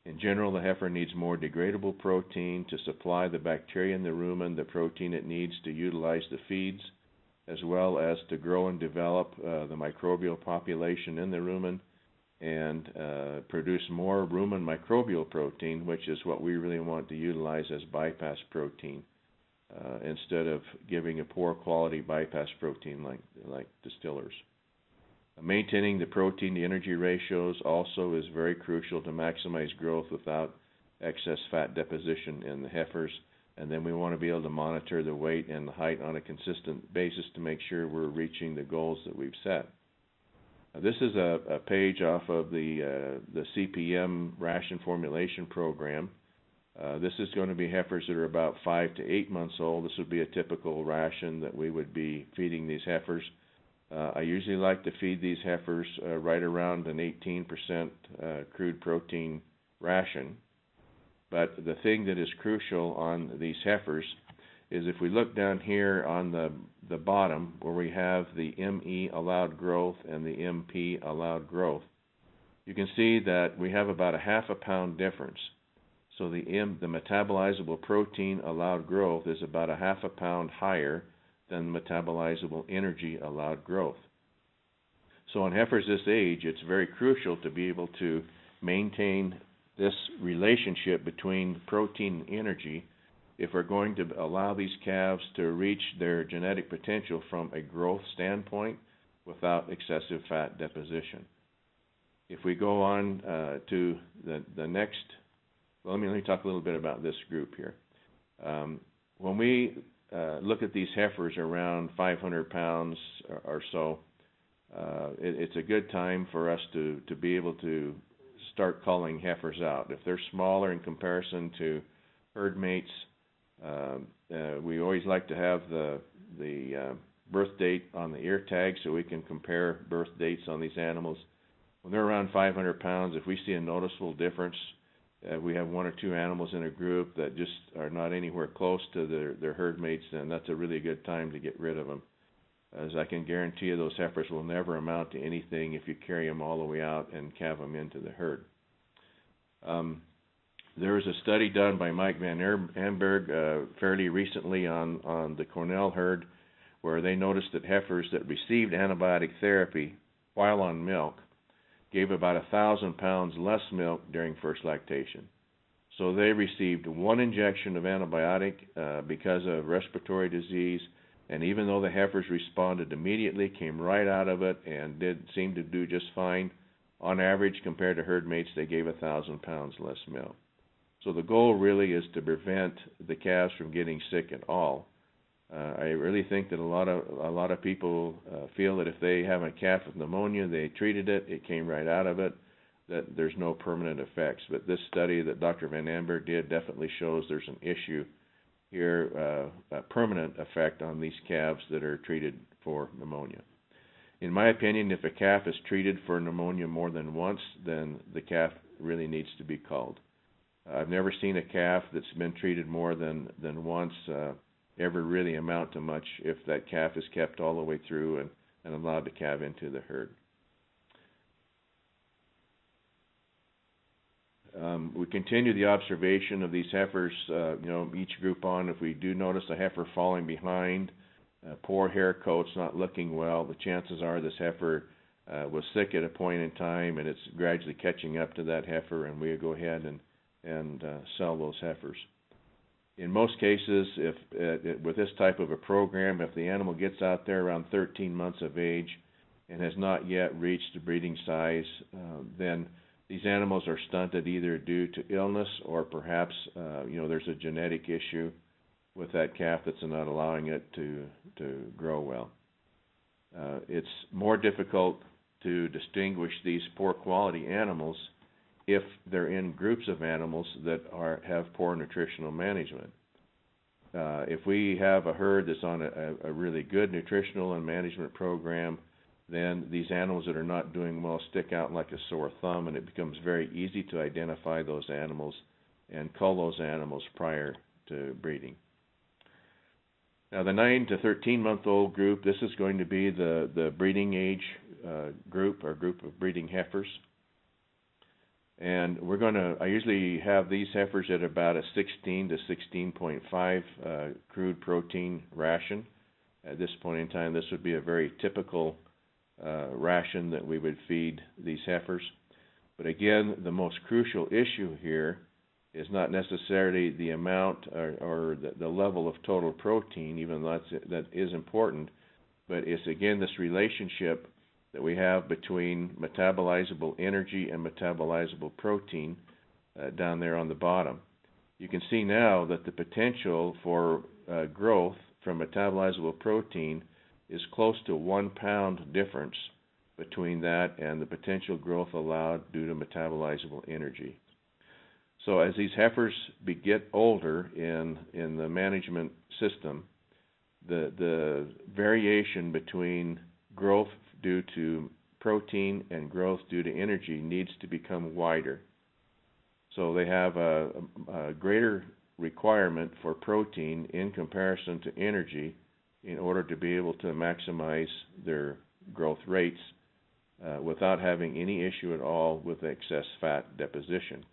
In general, the heifer needs more degradable protein to supply the bacteria in the rumen, the protein it needs to utilize the feeds, as well as to grow and develop the microbial population in the rumen and produce more rumen microbial protein, which is what we really want to utilize as bypass protein, instead of giving a poor quality bypass protein like distillers. Maintaining the protein to energy ratios also is very crucial to maximize growth without excess fat deposition in the heifers. And then we want to be able to monitor the weight and the height on a consistent basis to make sure we're reaching the goals that we've set. This is a page off of the CPM ration formulation program. This is going to be heifers that are about 5 to 8 months old. This would be a typical ration that we would be feeding these heifers. I usually like to feed these heifers right around an 18% crude protein ration. But the thing that is crucial on these heifers is if we look down here on the bottom where we have the ME allowed growth and the MP allowed growth, you can see that we have about a half a pound difference. So the metabolizable protein allowed growth is about a half a pound higher than metabolizable energy allowed growth. So on heifers this age, it's very crucial to be able to maintain this relationship between protein and energy if we're going to allow these calves to reach their genetic potential from a growth standpoint without excessive fat deposition. If we go on to the next, well, let me talk a little bit about this group here. When we look at these heifers around 500 pounds or so, it's a good time for us to be able to start culling heifers out. If they're smaller in comparison to herd mates, we always like to have the birth date on the ear tag so we can compare birth dates on these animals. When they're around 500 pounds, if we see a noticeable difference, we have 1 or 2 animals in a group that just are not anywhere close to their herd mates, then that's a really good time to get rid of them. As I can guarantee you, those heifers will never amount to anything if you carry them all the way out and calve them into the herd. There was a study done by Mike Van Amberg fairly recently on the Cornell herd where they noticed that heifers that received antibiotic therapy while on milk gave about 1,000 pounds less milk during first lactation. So they received one injection of antibiotic because of respiratory disease, and even though the heifers responded immediately, came right out of it, and did seem to do just fine, on average compared to herd mates, they gave 1,000 pounds less milk. So the goal really is to prevent the calves from getting sick at all. I really think that a lot of people feel that if they have a calf with pneumonia, they treated it, it came right out of it, that there's no permanent effects. But this study that Dr. Van Amberg did definitely shows there's an issue here, a permanent effect on these calves that are treated for pneumonia. In my opinion, if a calf is treated for pneumonia more than once, then the calf really needs to be culled. I've never seen a calf that's been treated more than once ever really amount to much if that calf is kept all the way through and allowed to calve into the herd. We continue the observation of these heifers, each group on. If we do notice a heifer falling behind, poor hair coats, not looking well, the chances are this heifer was sick at a point in time, and it's gradually catching up to that heifer, and we go ahead and sell those heifers. In most cases, if with this type of a program, if the animal gets out there around 13 months of age and has not yet reached the breeding size, then these animals are stunted either due to illness or perhaps there's a genetic issue with that calf that's not allowing it to grow well. It's more difficult to distinguish these poor quality animals if they're in groups of animals that have poor nutritional management. If we have a herd that's on a really good nutritional and management program, then these animals that are not doing well stick out like a sore thumb, and it becomes very easy to identify those animals and cull those animals prior to breeding. Now, the 9 to 13-month-old group, this is going to be the breeding age group, or group of breeding heifers. And I usually have these heifers at about a 16 to 16.5 crude protein ration. At this point in time, this would be a very typical ration that we would feed these heifers. But again, the most crucial issue here is not necessarily the amount or the level of total protein, even though that is important, but it's again this relationship that we have between metabolizable energy and metabolizable protein down there on the bottom. You can see now that the potential for growth from metabolizable protein is close to 1 pound difference between that and the potential growth allowed due to metabolizable energy. So as these heifers get older in the management system, the variation between growth due to protein and growth due to energy needs to become wider. So they have a greater requirement for protein in comparison to energy in order to be able to maximize their growth rates without having any issue at all with excess fat deposition.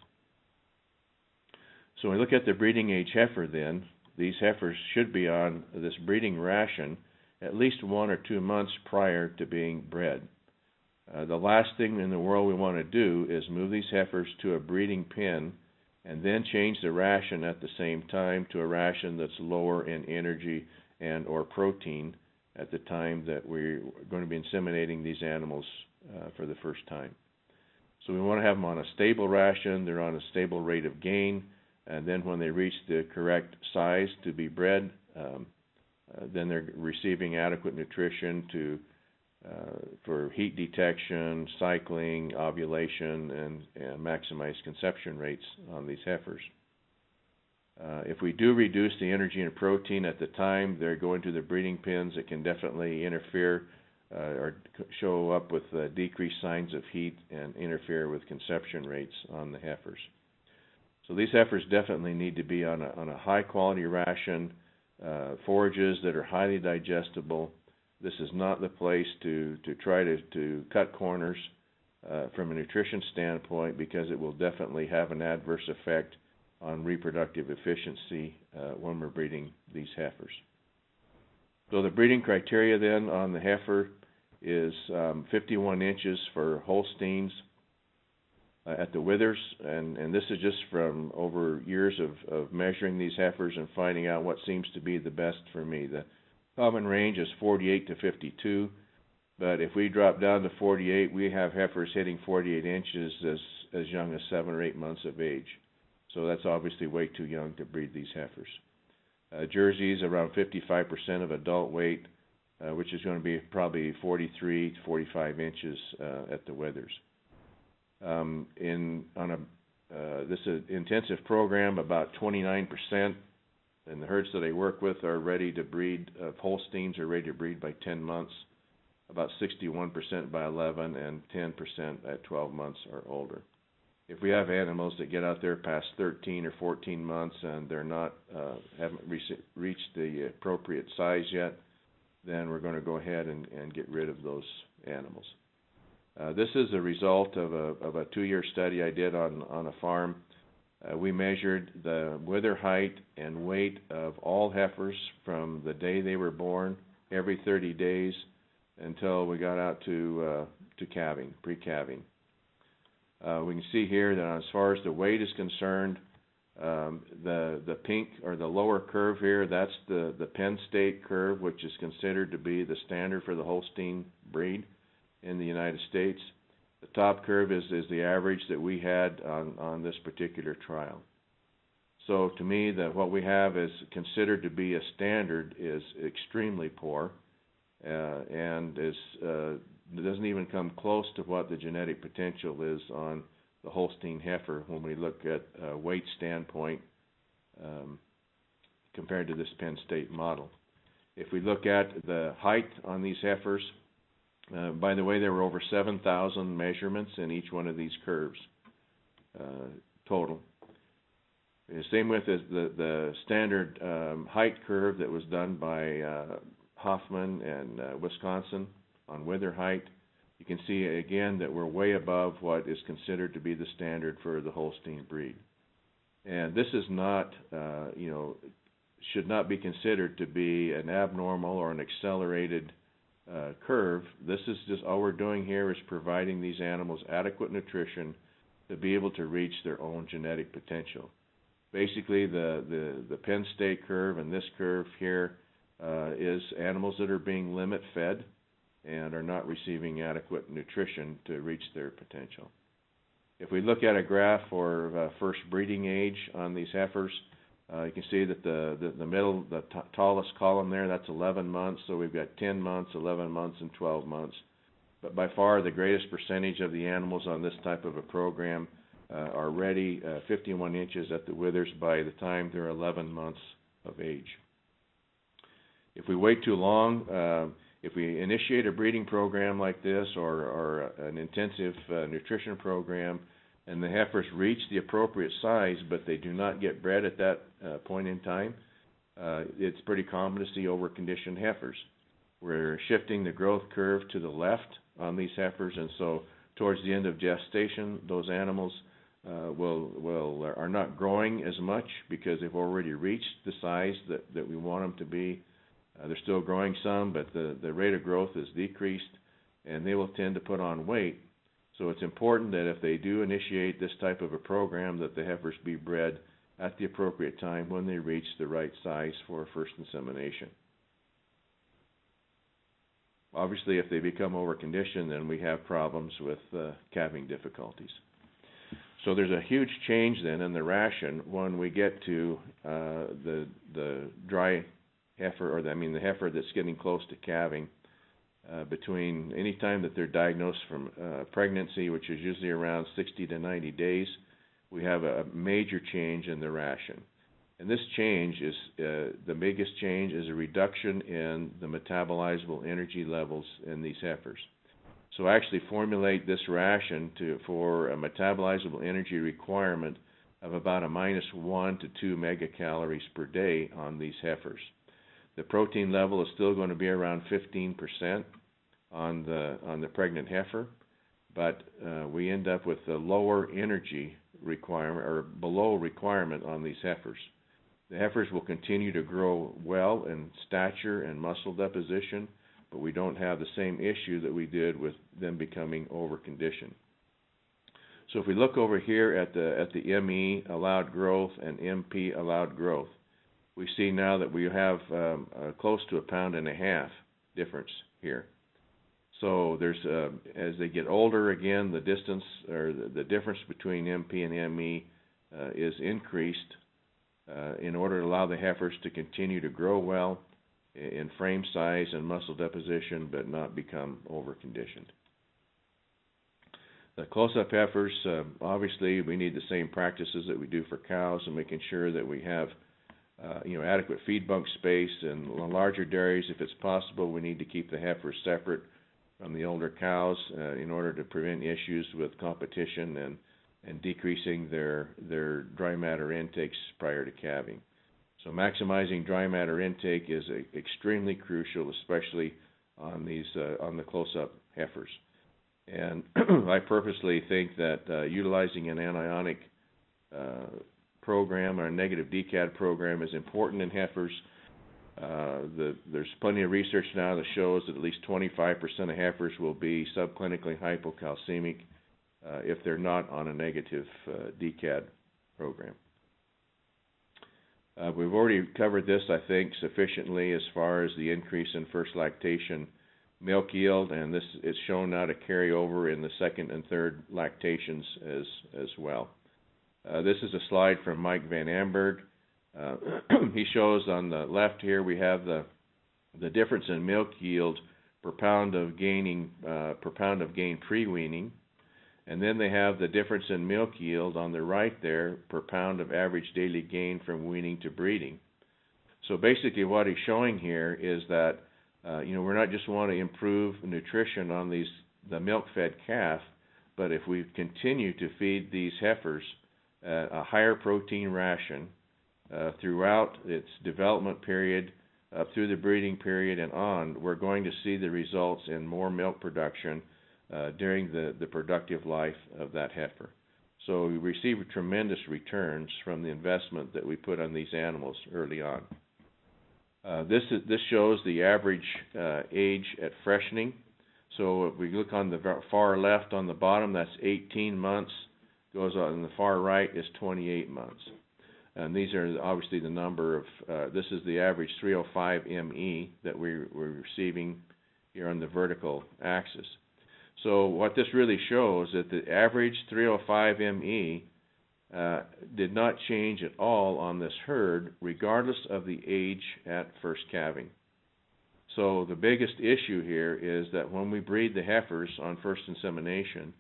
So when we look at the breeding age heifer then, these heifers should be on this breeding ration at least 1 or 2 months prior to being bred. The last thing in the world we want to do is move these heifers to a breeding pen and then change the ration at the same time to a ration that's lower in energy and or protein at the time that we're going to be inseminating these animals for the first time. So we want to have them on a stable ration, they're on a stable rate of gain, and then when they reach the correct size to be bred, then they're receiving adequate nutrition for heat detection, cycling, ovulation, and maximize conception rates on these heifers. If we do reduce the energy and protein at the time they're going to the breeding pens, it can definitely interfere or show up with decreased signs of heat and interfere with conception rates on the heifers. So these heifers definitely need to be on a high quality ration, forages that are highly digestible. This is not the place to try to cut corners from a nutrition standpoint, because it will definitely have an adverse effect on reproductive efficiency when we're breeding these heifers. So the breeding criteria then on the heifer is 51 inches for Holsteins, at the withers, and this is just from over years of measuring these heifers and finding out what seems to be the best for me. The common range is 48 to 52, but if we drop down to 48, we have heifers hitting 48 inches as young as 7 or 8 months of age. So that's obviously way too young to breed these heifers. Jerseys around 55% of adult weight, which is going to be probably 43 to 45 inches at the withers. This is an intensive program, about 29%, and the herds that I work with are ready to breed. Holsteins are ready to breed by 10 months, about 61% by 11, and 10% at 12 months or older. If we have animals that get out there past 13 or 14 months and they're not haven't reached the appropriate size yet, then we're going to go ahead and get rid of those animals. This is a result of a 2-year study I did on a farm. We measured the wither height and weight of all heifers from the day they were born, every 30 days, until we got out to calving, pre-calving. We can see here that as far as the weight is concerned, the pink or the lower curve here, that's the Penn State curve, which is considered to be the standard for the Holstein breed in the United States. The top curve is the average that we had on this particular trial. So to me, what we have is considered to be a standard is extremely poor, and it doesn't even come close to what the genetic potential is on the Holstein heifer when we look at a weight standpoint compared to this Penn State model. If we look at the height on these heifers, by the way, there were over 7,000 measurements in each one of these curves total. Same with the standard height curve that was done by Hoffman and Wisconsin on wither height. You can see again that we're way above what is considered to be the standard for the Holstein breed. And this is not, should not be considered to be an abnormal or an accelerated curve. This is just, all we're doing here is providing these animals adequate nutrition to be able to reach their own genetic potential. Basically, the Penn State curve and this curve here is animals that are being limit fed and are not receiving adequate nutrition to reach their potential. If we look at a graph for first breeding age on these heifers, you can see that the middle, the tallest column there, that's 11 months. So we've got 10 months, 11 months, and 12 months. But by far the greatest percentage of the animals on this type of a program are ready 51 inches at the withers by the time they're 11 months of age. If we wait too long, if we initiate a breeding program like this or an intensive nutrition program, and the heifers reach the appropriate size, but they do not get bred at that point in time, it's pretty common to see overconditioned heifers. We're shifting the growth curve to the left on these heifers, and so towards the end of gestation, those animals are not growing as much because they've already reached the size that we want them to be. They're still growing some, but the rate of growth is decreased, and they will tend to put on weight. So it's important that if they do initiate this type of a program, that the heifers be bred at the appropriate time when they reach the right size for first insemination. Obviously, if they become overconditioned, then we have problems with calving difficulties. So there's a huge change then in the ration when we get to the dry heifer, or the heifer that's getting close to calving. Between any time that they're diagnosed from pregnancy, which is usually around 60 to 90 days, we have a major change in the ration. And this change is, the biggest change is a reduction in the metabolizable energy levels in these heifers. So actually formulate this ration for a metabolizable energy requirement of about a -1 to 2 megacalories per day on these heifers. The protein level is still going to be around 15% on the pregnant heifer, but we end up with a lower energy requirement or below requirement on these heifers. The heifers will continue to grow well in stature and muscle deposition, but we don't have the same issue that we did with them becoming overconditioned. So if we look over here at the ME allowed growth and MP allowed growth, we see now that we have close to 1.5 pounds difference here. So there's as they get older, again, the distance or the difference between MP and ME is increased in order to allow the heifers to continue to grow well in frame size and muscle deposition, but not become over-conditioned. The close-up heifers, obviously, we need the same practices that we do for cows, and making sure that we have adequate feed bunk space. And larger dairies, if it's possible, we need to keep the heifers separate from the older cows in order to prevent issues with competition and decreasing their dry matter intakes prior to calving. So maximizing dry matter intake is extremely crucial, especially on the close-up heifers. And I purposely think that utilizing an anionic program or a negative decad program is important in heifers. There's plenty of research now that shows that at least 25% of heifers will be subclinically hypocalcemic if they're not on a negative decad program. We've already covered this, I think, sufficiently as far as the increase in first lactation milk yield, and this is shown now to carry over in the second and third lactations as well. This is a slide from Mike Van Amberg. He shows on the left here we have the difference in milk yield per pound of gain pre-weaning, and then they have the difference in milk yield on the right there per pound of average daily gain from weaning to breeding. So basically what he's showing here is that we're not just want to improve nutrition on the milk-fed calf, but if we continue to feed these heifers a higher protein ration throughout its development period, up through the breeding period and on, we're going to see the results in more milk production during the productive life of that heifer. So we receive tremendous returns from the investment that we put on these animals early on. This shows the average age at freshening. So if we look on the far left on the bottom, that's 18 months. Goes on the far right is 28 months. And these are obviously the number of, this is the average 305 ME that we're receiving here on the vertical axis. So what this really shows is that the average 305 ME did not change at all on this herd, regardless of the age at first calving. So the biggest issue here is that when we breed the heifers on first insemination,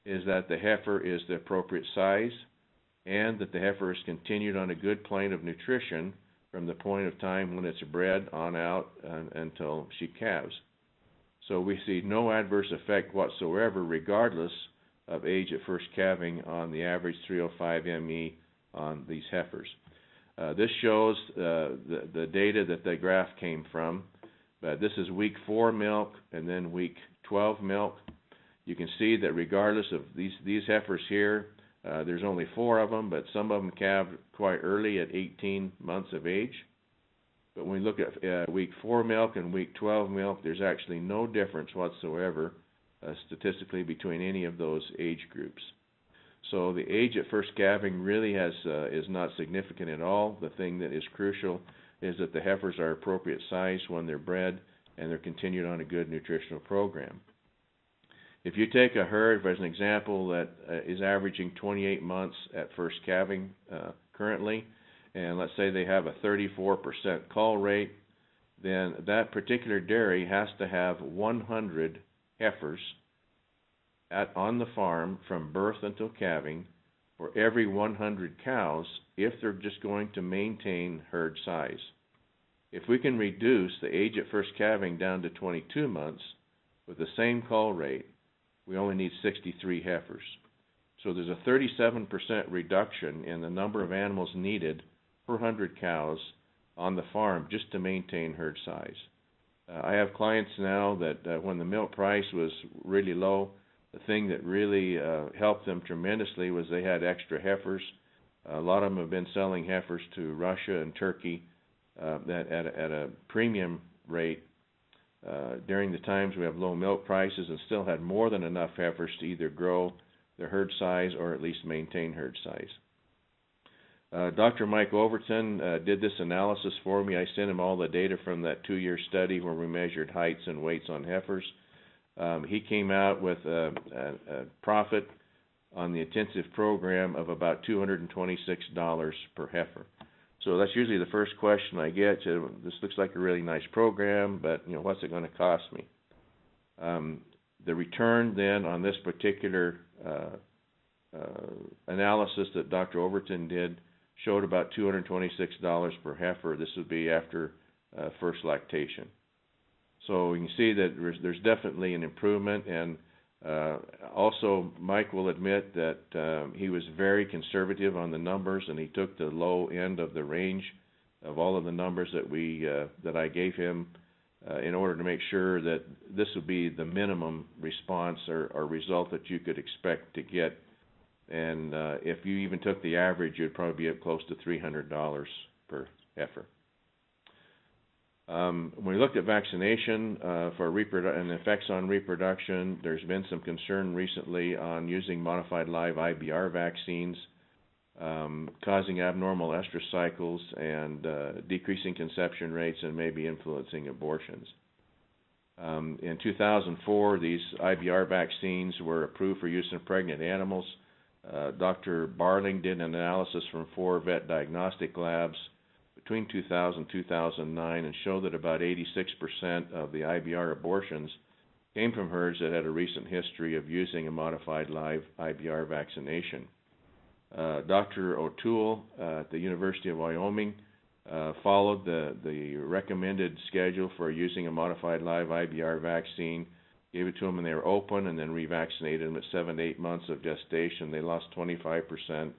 is that the heifer is the appropriate size, and that the heifer is continued on a good plane of nutrition from the point of time when it's bred on out until she calves. So we see no adverse effect whatsoever, regardless of age at first calving, on the average 305 ME on these heifers. This shows the data that the graph came from. This is week 4 milk and then week 12 milk. You can see that regardless of these heifers here, there's only 4 of them, but some of them calved quite early at 18 months of age. But when we look at week 4 milk and week 12 milk, there's actually no difference whatsoever statistically between any of those age groups. So the age at first calving really is not significant at all. The thing that is crucial is that the heifers are appropriate size when they're bred and they're continued on a good nutritional program. If you take a herd, as an example, that is averaging 28 months at first calving currently, and let's say they have a 34% cull rate, then that particular dairy has to have 100 heifers on the farm from birth until calving for every 100 cows if they're just going to maintain herd size. If we can reduce the age at first calving down to 22 months with the same cull rate, we only need 63 heifers. So there's a 37% reduction in the number of animals needed per 100 cows on the farm just to maintain herd size. I have clients now that when the milk price was really low, the thing that really helped them tremendously was they had extra heifers. A lot of them have been selling heifers to Russia and Turkey at a premium rate during the times we have low milk prices, and still had more than enough heifers to either grow their herd size or at least maintain herd size. Dr. Mike Overton did this analysis for me. I sent him all the data from that 2-year study where we measured heights and weights on heifers. He came out with a profit on the intensive program of about $226 per heifer. So that's usually the first question I get. This looks like a really nice program, but what's it going to cost me? The return then on this particular analysis that Dr. Overton did showed about $226 per heifer. This would be after first lactation. So you can see that there's definitely an improvement, and also Mike will admit that he was very conservative on the numbers, and he took the low end of the range of all of the numbers that I gave him in order to make sure that this would be the minimum response or result that you could expect to get. And if you even took the average, you'd probably be up close to $300 per heifer. When we looked at vaccination for and effects on reproduction, there's been some concern recently on using modified live IBR vaccines, causing abnormal estrus cycles and decreasing conception rates and maybe influencing abortions. In 2004, these IBR vaccines were approved for use in pregnant animals. Dr. Barling did an analysis from 4 vet diagnostic labs between 2000 and 2009 and showed that about 86% of the IBR abortions came from herds that had a recent history of using a modified live IBR vaccination. Dr. O'Toole at the University of Wyoming followed the recommended schedule for using a modified live IBR vaccine, gave it to them when they were open, and then revaccinated them at 7 to 8 months of gestation. They lost 25%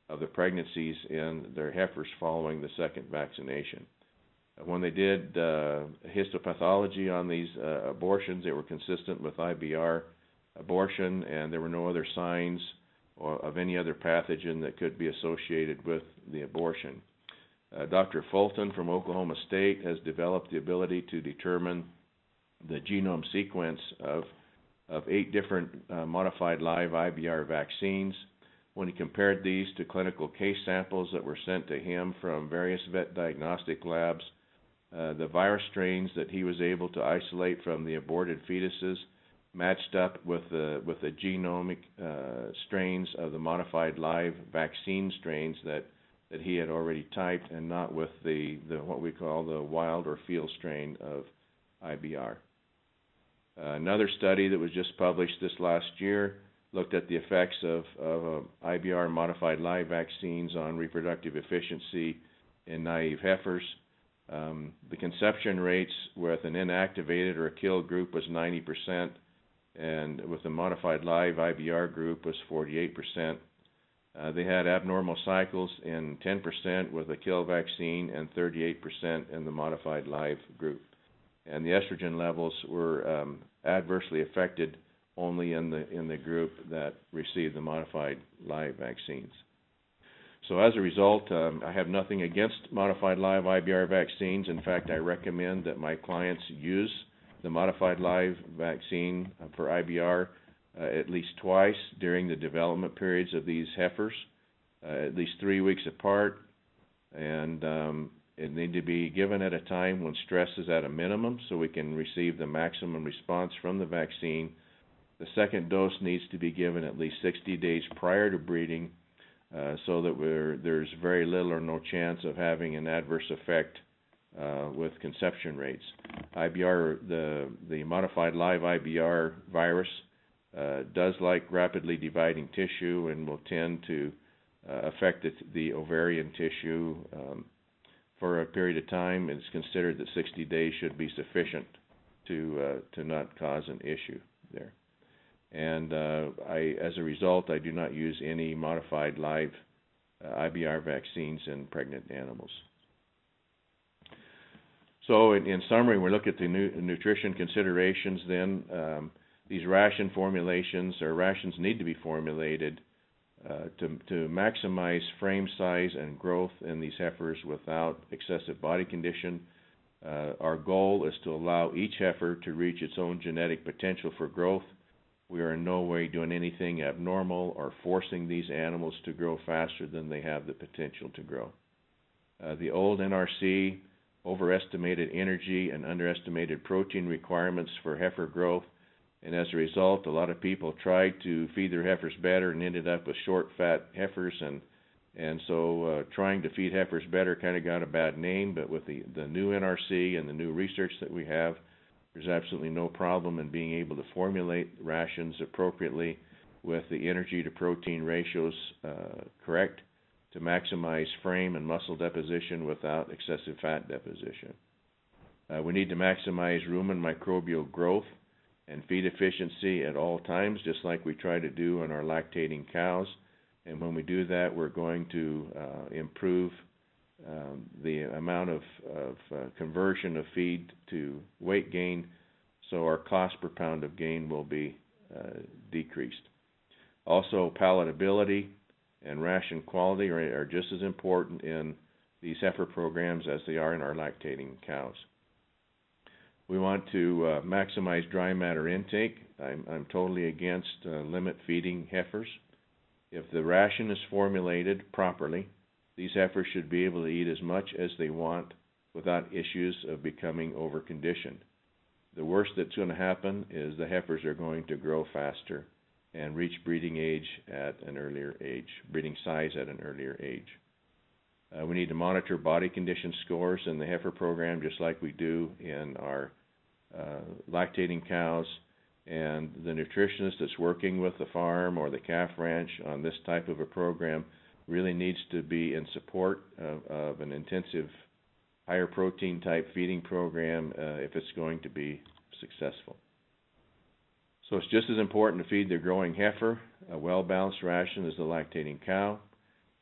of the pregnancies in their heifers following the second vaccination. When they did histopathology on these abortions, they were consistent with IBR abortion, and there were no other signs of any other pathogen that could be associated with the abortion. Dr. Fulton from Oklahoma State has developed the ability to determine the genome sequence of 8 different modified live IBR vaccines. When he compared these to clinical case samples that were sent to him from various vet diagnostic labs, the virus strains that he was able to isolate from the aborted fetuses matched up with the genomic strains of the modified live vaccine strains that he had already typed, and not with the what we call the wild or field strain of IBR. Another study that was just published this last year looked at the effects of IBR modified live vaccines on reproductive efficiency in naive heifers. The conception rates with an inactivated or a killed group was 90%, and with the modified live IBR group was 48%. They had abnormal cycles in 10% with a kill vaccine and 38% in the modified live group. And the estrogen levels were adversely affected only in the group that received the modified live vaccines. So as a result, I have nothing against modified live IBR vaccines. In fact, I recommend that my clients use the modified live vaccine for IBR at least twice during the development periods of these heifers, at least 3 weeks apart, and it needs to be given at a time when stress is at a minimum so we can receive the maximum response from the vaccine. The second dose needs to be given at least 60 days prior to breeding so that there's very little or no chance of having an adverse effect with conception rates. IBR, the modified live IBR virus does like rapidly dividing tissue and will tend to affect the ovarian tissue for a period of time. It's considered that 60 days should be sufficient to not cause an issue there. And as a result, I do not use any modified live IBR vaccines in pregnant animals. So in summary, we look at the nutrition considerations then. These ration formulations or rations need to be formulated to maximize frame size and growth in these heifers without excessive body condition. Our goal is to allow each heifer to reach its own genetic potential for growth We are in no way doing anything abnormal or forcing these animals to grow faster than they have the potential to grow. The old NRC overestimated energy and underestimated protein requirements for heifer growth, and as a result, a lot of people tried to feed their heifers better and ended up with short, fat heifers, and so trying to feed heifers better kind of got a bad name. But with the new NRC and the new research that we have, there's absolutely no problem in being able to formulate rations appropriately with the energy to protein ratios correct to maximize frame and muscle deposition without excessive fat deposition. We need to maximize rumen microbial growth and feed efficiency at all times, just like we try to do on our lactating cows. And when we do that, we're going to improve the amount of conversion of feed to weight gain, so our cost per pound of gain will be decreased. Also, palatability and ration quality are just as important in these heifer programs as they are in our lactating cows. We want to maximize dry matter intake. I'm totally against limit feeding heifers. If the ration is formulated properly, these heifers should be able to eat as much as they want without issues of becoming overconditioned. The worst that's going to happen is the heifers are going to grow faster and reach breeding age at an earlier age, breeding size at an earlier age. We need to monitor body condition scores in the heifer program just like we do in our lactating cows, and the nutritionist that's working with the farm or the calf ranch on this type of a program really needs to be in support of an intensive higher protein type feeding program if it's going to be successful. So it's just as important to feed the growing heifer a well-balanced ration as the lactating cow.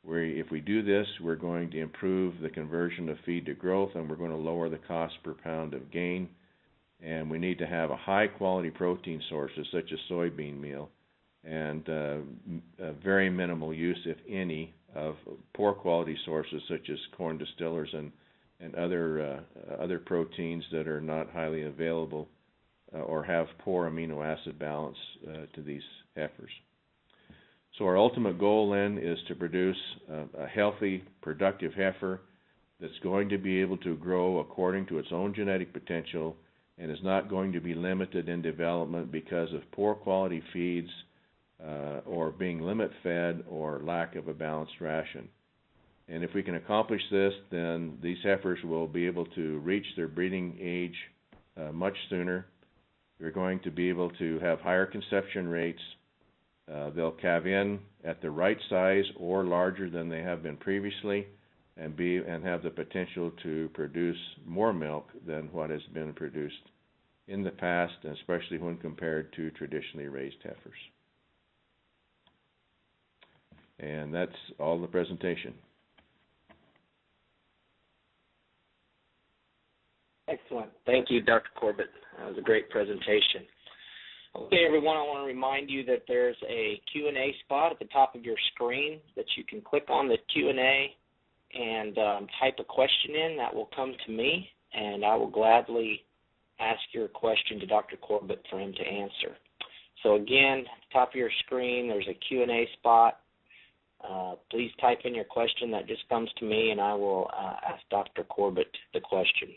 If we do this, we're going to improve the conversion of feed to growth, and we're going to lower the cost per pound of gain. And we need to have a high-quality protein sources such as soybean meal, and very minimal use, if any, of poor-quality sources such as corn distillers and other proteins that are not highly available or have poor amino acid balance to these heifers. So our ultimate goal then is to produce a healthy, productive heifer that's going to be able to grow according to its own genetic potential and is not going to be limited in development because of poor quality feeds or being limit fed or lack of a balanced ration. And if we can accomplish this, then these heifers will be able to reach their breeding age much sooner. They're going to be able to have higher conception rates. They'll calve in at the right size or larger than they have been previously, and have the potential to produce more milk than what has been produced in the past, especially when compared to traditionally raised heifers. And that's all the presentation. Excellent. Thank you, Dr. Corbett. That was a great presentation. Okay, everyone, I want to remind you that there's a Q&A spot at the top of your screen that you can click on the Q&A and type a question in. That will come to me, and I will gladly ask your question to Dr. Corbett for him to answer. So again, at the top of your screen, there's a Q&A spot. Please type in your question. That just comes to me, and I will ask Dr. Corbett the question.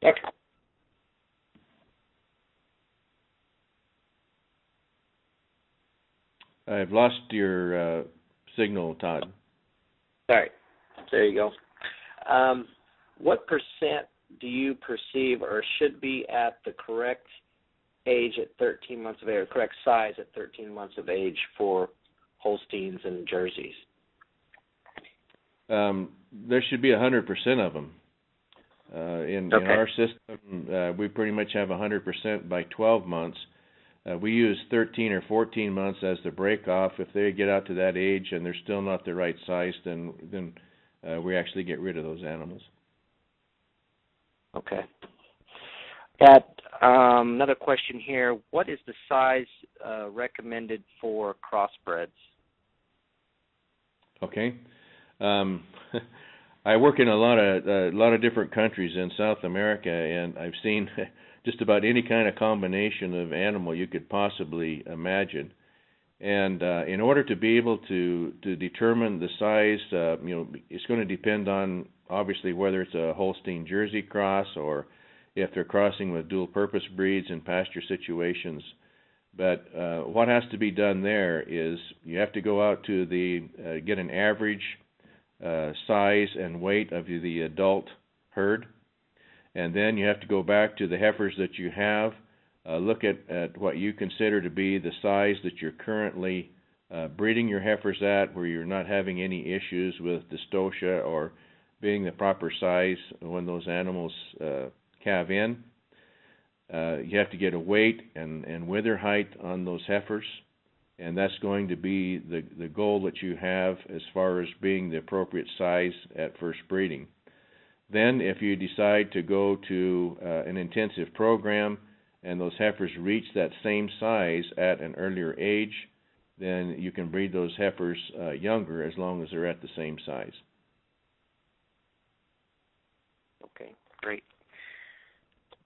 Dr. I've lost your signal, Todd. Sorry. There you go. What percent do you perceive or should be at the correct age at 13 months of age, or correct size at 13 months of age for Holsteins and Jerseys? There should be 100% of them. In our system, we pretty much have 100% by 12 months. We use 13 or 14 months as the break-off. If they get out to that age and they're still not the right size, then we actually get rid of those animals. Okay. Got another question here. What is the size recommended for crossbreds? Okay. I work in a lot of different countries in South America, and I've seen just about any kind of combination of animal you could possibly imagine. And in order to be able to determine the size, it's going to depend on obviously whether it's a Holstein Jersey cross or if they're crossing with dual-purpose breeds in pasture situations. But what has to be done there is you have to go out to get an average size and weight of the adult herd, and then you have to go back to the heifers that you have, look at what you consider to be the size that you're currently breeding your heifers at, where you're not having any issues with dystocia or being the proper size when those animals calve in. You have to get a weight and wither height on those heifers, and that's going to be the goal that you have as far as being the appropriate size at first breeding. Then if you decide to go to an intensive program and those heifers reach that same size at an earlier age, then you can breed those heifers younger as long as they're at the same size. Okay, great.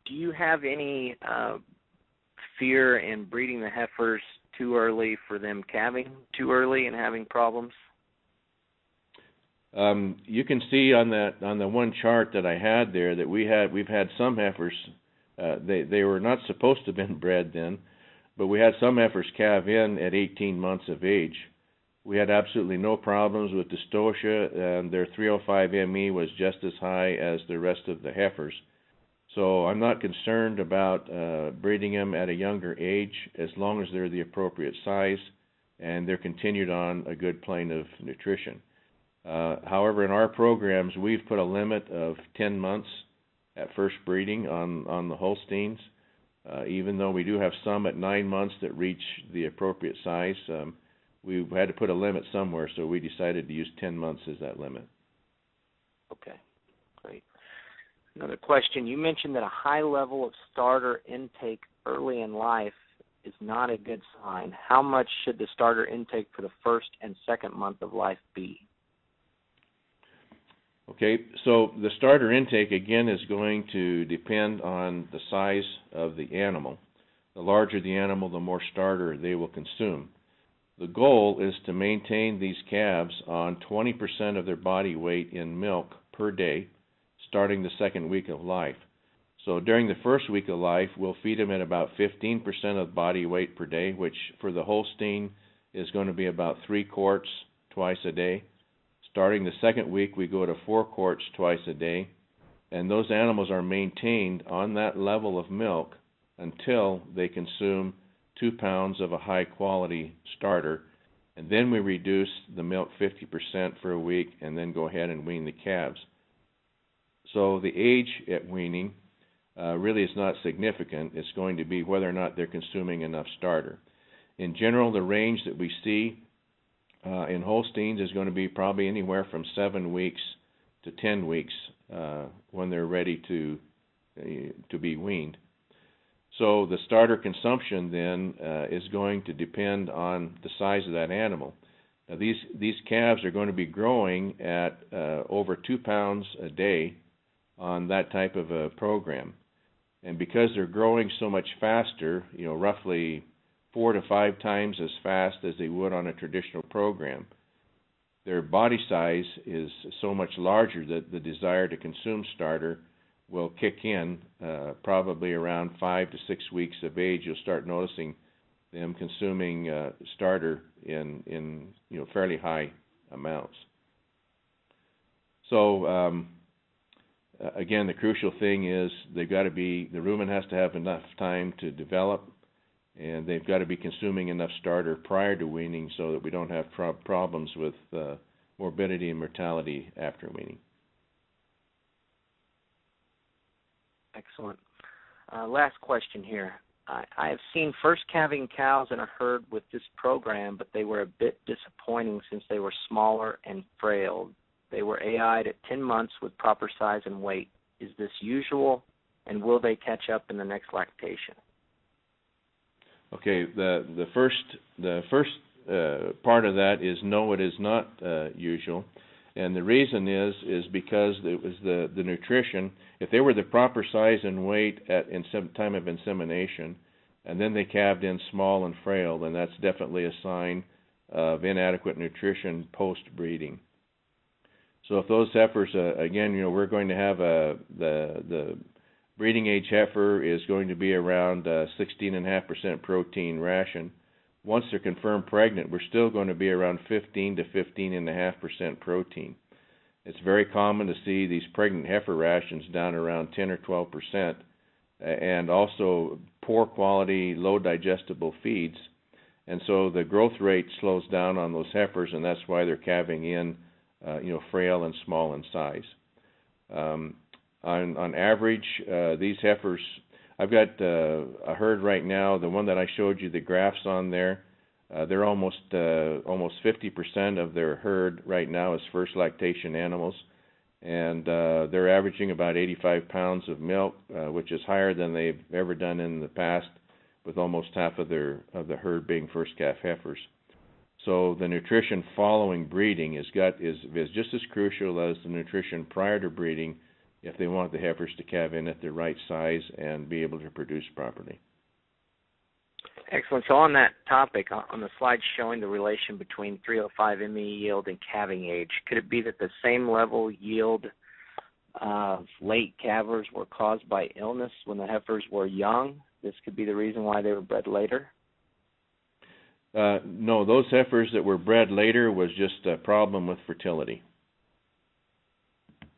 Do you have any fear in breeding the heifers too early for them calving too early and having problems? You can see on the one chart that I had there that we've had some heifers. They were not supposed to have been bred then, but we had some heifers calve in at 18 months of age. We had absolutely no problems with dystocia, and their 305ME was just as high as the rest of the heifers. So I'm not concerned about breeding them at a younger age as long as they're the appropriate size and they're continued on a good plane of nutrition. However, in our programs, we've put a limit of 10 months at first breeding on the Holsteins. Even though we do have some at 9 months that reach the appropriate size, we had to put a limit somewhere, so we decided to use 10 months as that limit. Okay, great. Another question. You mentioned that a high level of starter intake early in life is not a good sign. How much should the starter intake for the first and second month of life be? Okay, so the starter intake, again, is going to depend on the size of the animal. The larger the animal, the more starter they will consume. The goal is to maintain these calves on 20% of their body weight in milk per day, starting the second week of life. So during the first week of life, we'll feed them at about 15% of body weight per day, which for the Holstein is going to be about 3 quarts twice a day. Starting the second week, we go to 4 quarts twice a day, and those animals are maintained on that level of milk until they consume 2 pounds of a high-quality starter, and then we reduce the milk 50% for a week and then go ahead and wean the calves. So the age at weaning really is not significant. It's going to be whether or not they're consuming enough starter. In general, the range that we see in Holsteins is going to be probably anywhere from 7 weeks to 10 weeks when they're ready to be weaned. So the starter consumption then is going to depend on the size of that animal. Now these calves are going to be growing at over 2 pounds a day on that type of a program. And because they're growing so much faster, roughly 4 to 5 times as fast as they would on a traditional program, their body size is so much larger that the desire to consume starter will kick in probably around 5 to 6 weeks of age. You'll start noticing them consuming starter in fairly high amounts. So again, the crucial thing is the rumen has to have enough time to develop, and they've got to be consuming enough starter prior to weaning so that we don't have problems with morbidity and mortality after weaning. Excellent. Last question here. I have seen first calving cows in a herd with this program, but they were a bit disappointing since they were smaller and frail. They were AI'd at 10 months with proper size and weight. Is this usual, and will they catch up in the next lactation? Okay, the first part of that is no, it is not usual. And the reason is because it was the nutrition. If they were the proper size and weight at time of insemination, and then they calved in small and frail, then that's definitely a sign of inadequate nutrition post-breeding. So if those heifers, again, we're going to have the breeding age heifer is going to be around 16.5% protein ration. Once they're confirmed pregnant, we're still going to be around 15 to 15.5% protein. It's very common to see these pregnant heifer rations down around 10 or 12%, and also poor quality, low digestible feeds. And so the growth rate slows down on those heifers, and that's why they're calving in, frail and small in size. On average, these heifers, I've got a herd right now. The one that I showed you the graphs on there, they're almost 50% of their herd right now is first lactation animals, and they're averaging about 85 pounds of milk, which is higher than they've ever done in the past, with almost half of the herd being first calf heifers. So the nutrition following breeding is just as crucial as the nutrition prior to breeding, if they want the heifers to calve in at the right size and be able to produce properly. Excellent. So on that topic, on the slide showing the relation between 305 ME yield and calving age, could it be that the same level yield of late calvers were caused by illness when the heifers were young? This could be the reason why they were bred later? No, those heifers that were bred later was just a problem with fertility.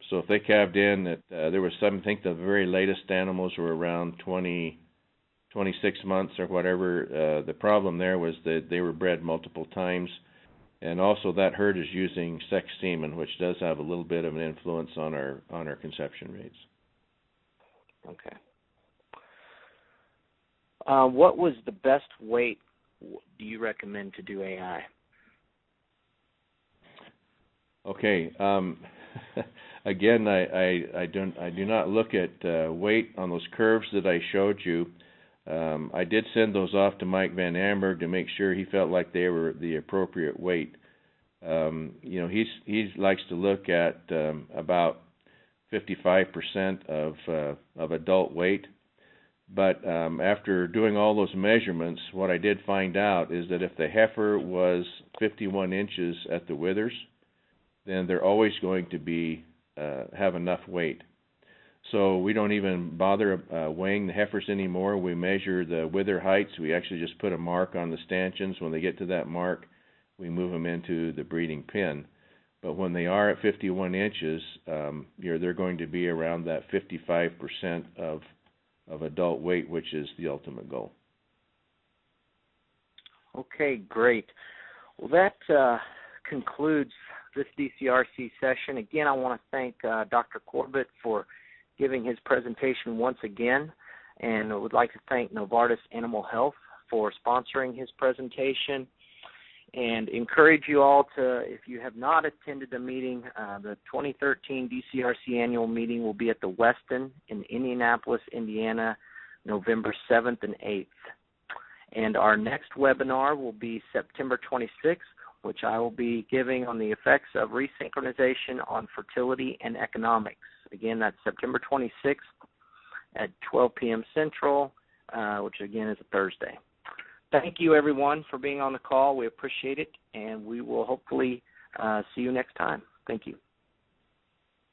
So if they calved in, there was some, I think the very latest animals were around 26 months or whatever. The problem there was that they were bred multiple times, and also that herd is using sex semen, which does have a little bit of an influence on our conception rates. Okay. What was the best weight do you recommend to do AI? Okay. Again, I do not look at weight on those curves that I showed you. I did send those off to Mike Van Amberg to make sure he felt like they were the appropriate weight. He likes to look at about 55% of adult weight. But after doing all those measurements, what I did find out is that if the heifer was 51 inches at the withers, then they're always going to be have enough weight. So we don't even bother weighing the heifers anymore. We measure the wither heights. We actually just put a mark on the stanchions. When they get to that mark, we move them into the breeding pen. But when they are at 51 inches, they're going to be around that 55% of adult weight, which is the ultimate goal. Okay, great. Well, that concludes this DCRC session. Again, I want to thank Dr. Corbett for giving his presentation once again, and I would like to thank Novartis Animal Health for sponsoring his presentation, and encourage you all to, if you have not attended the meeting, the 2013 DCRC annual meeting will be at the Westin in Indianapolis, Indiana, November 7th and 8th. And our next webinar will be September 26th, which I will be giving on the effects of resynchronization on fertility and economics. Again, that's September 26th at 12 p.m. Central, which again is a Thursday. Thank you, everyone, for being on the call. We appreciate it, and we will hopefully see you next time. Thank you.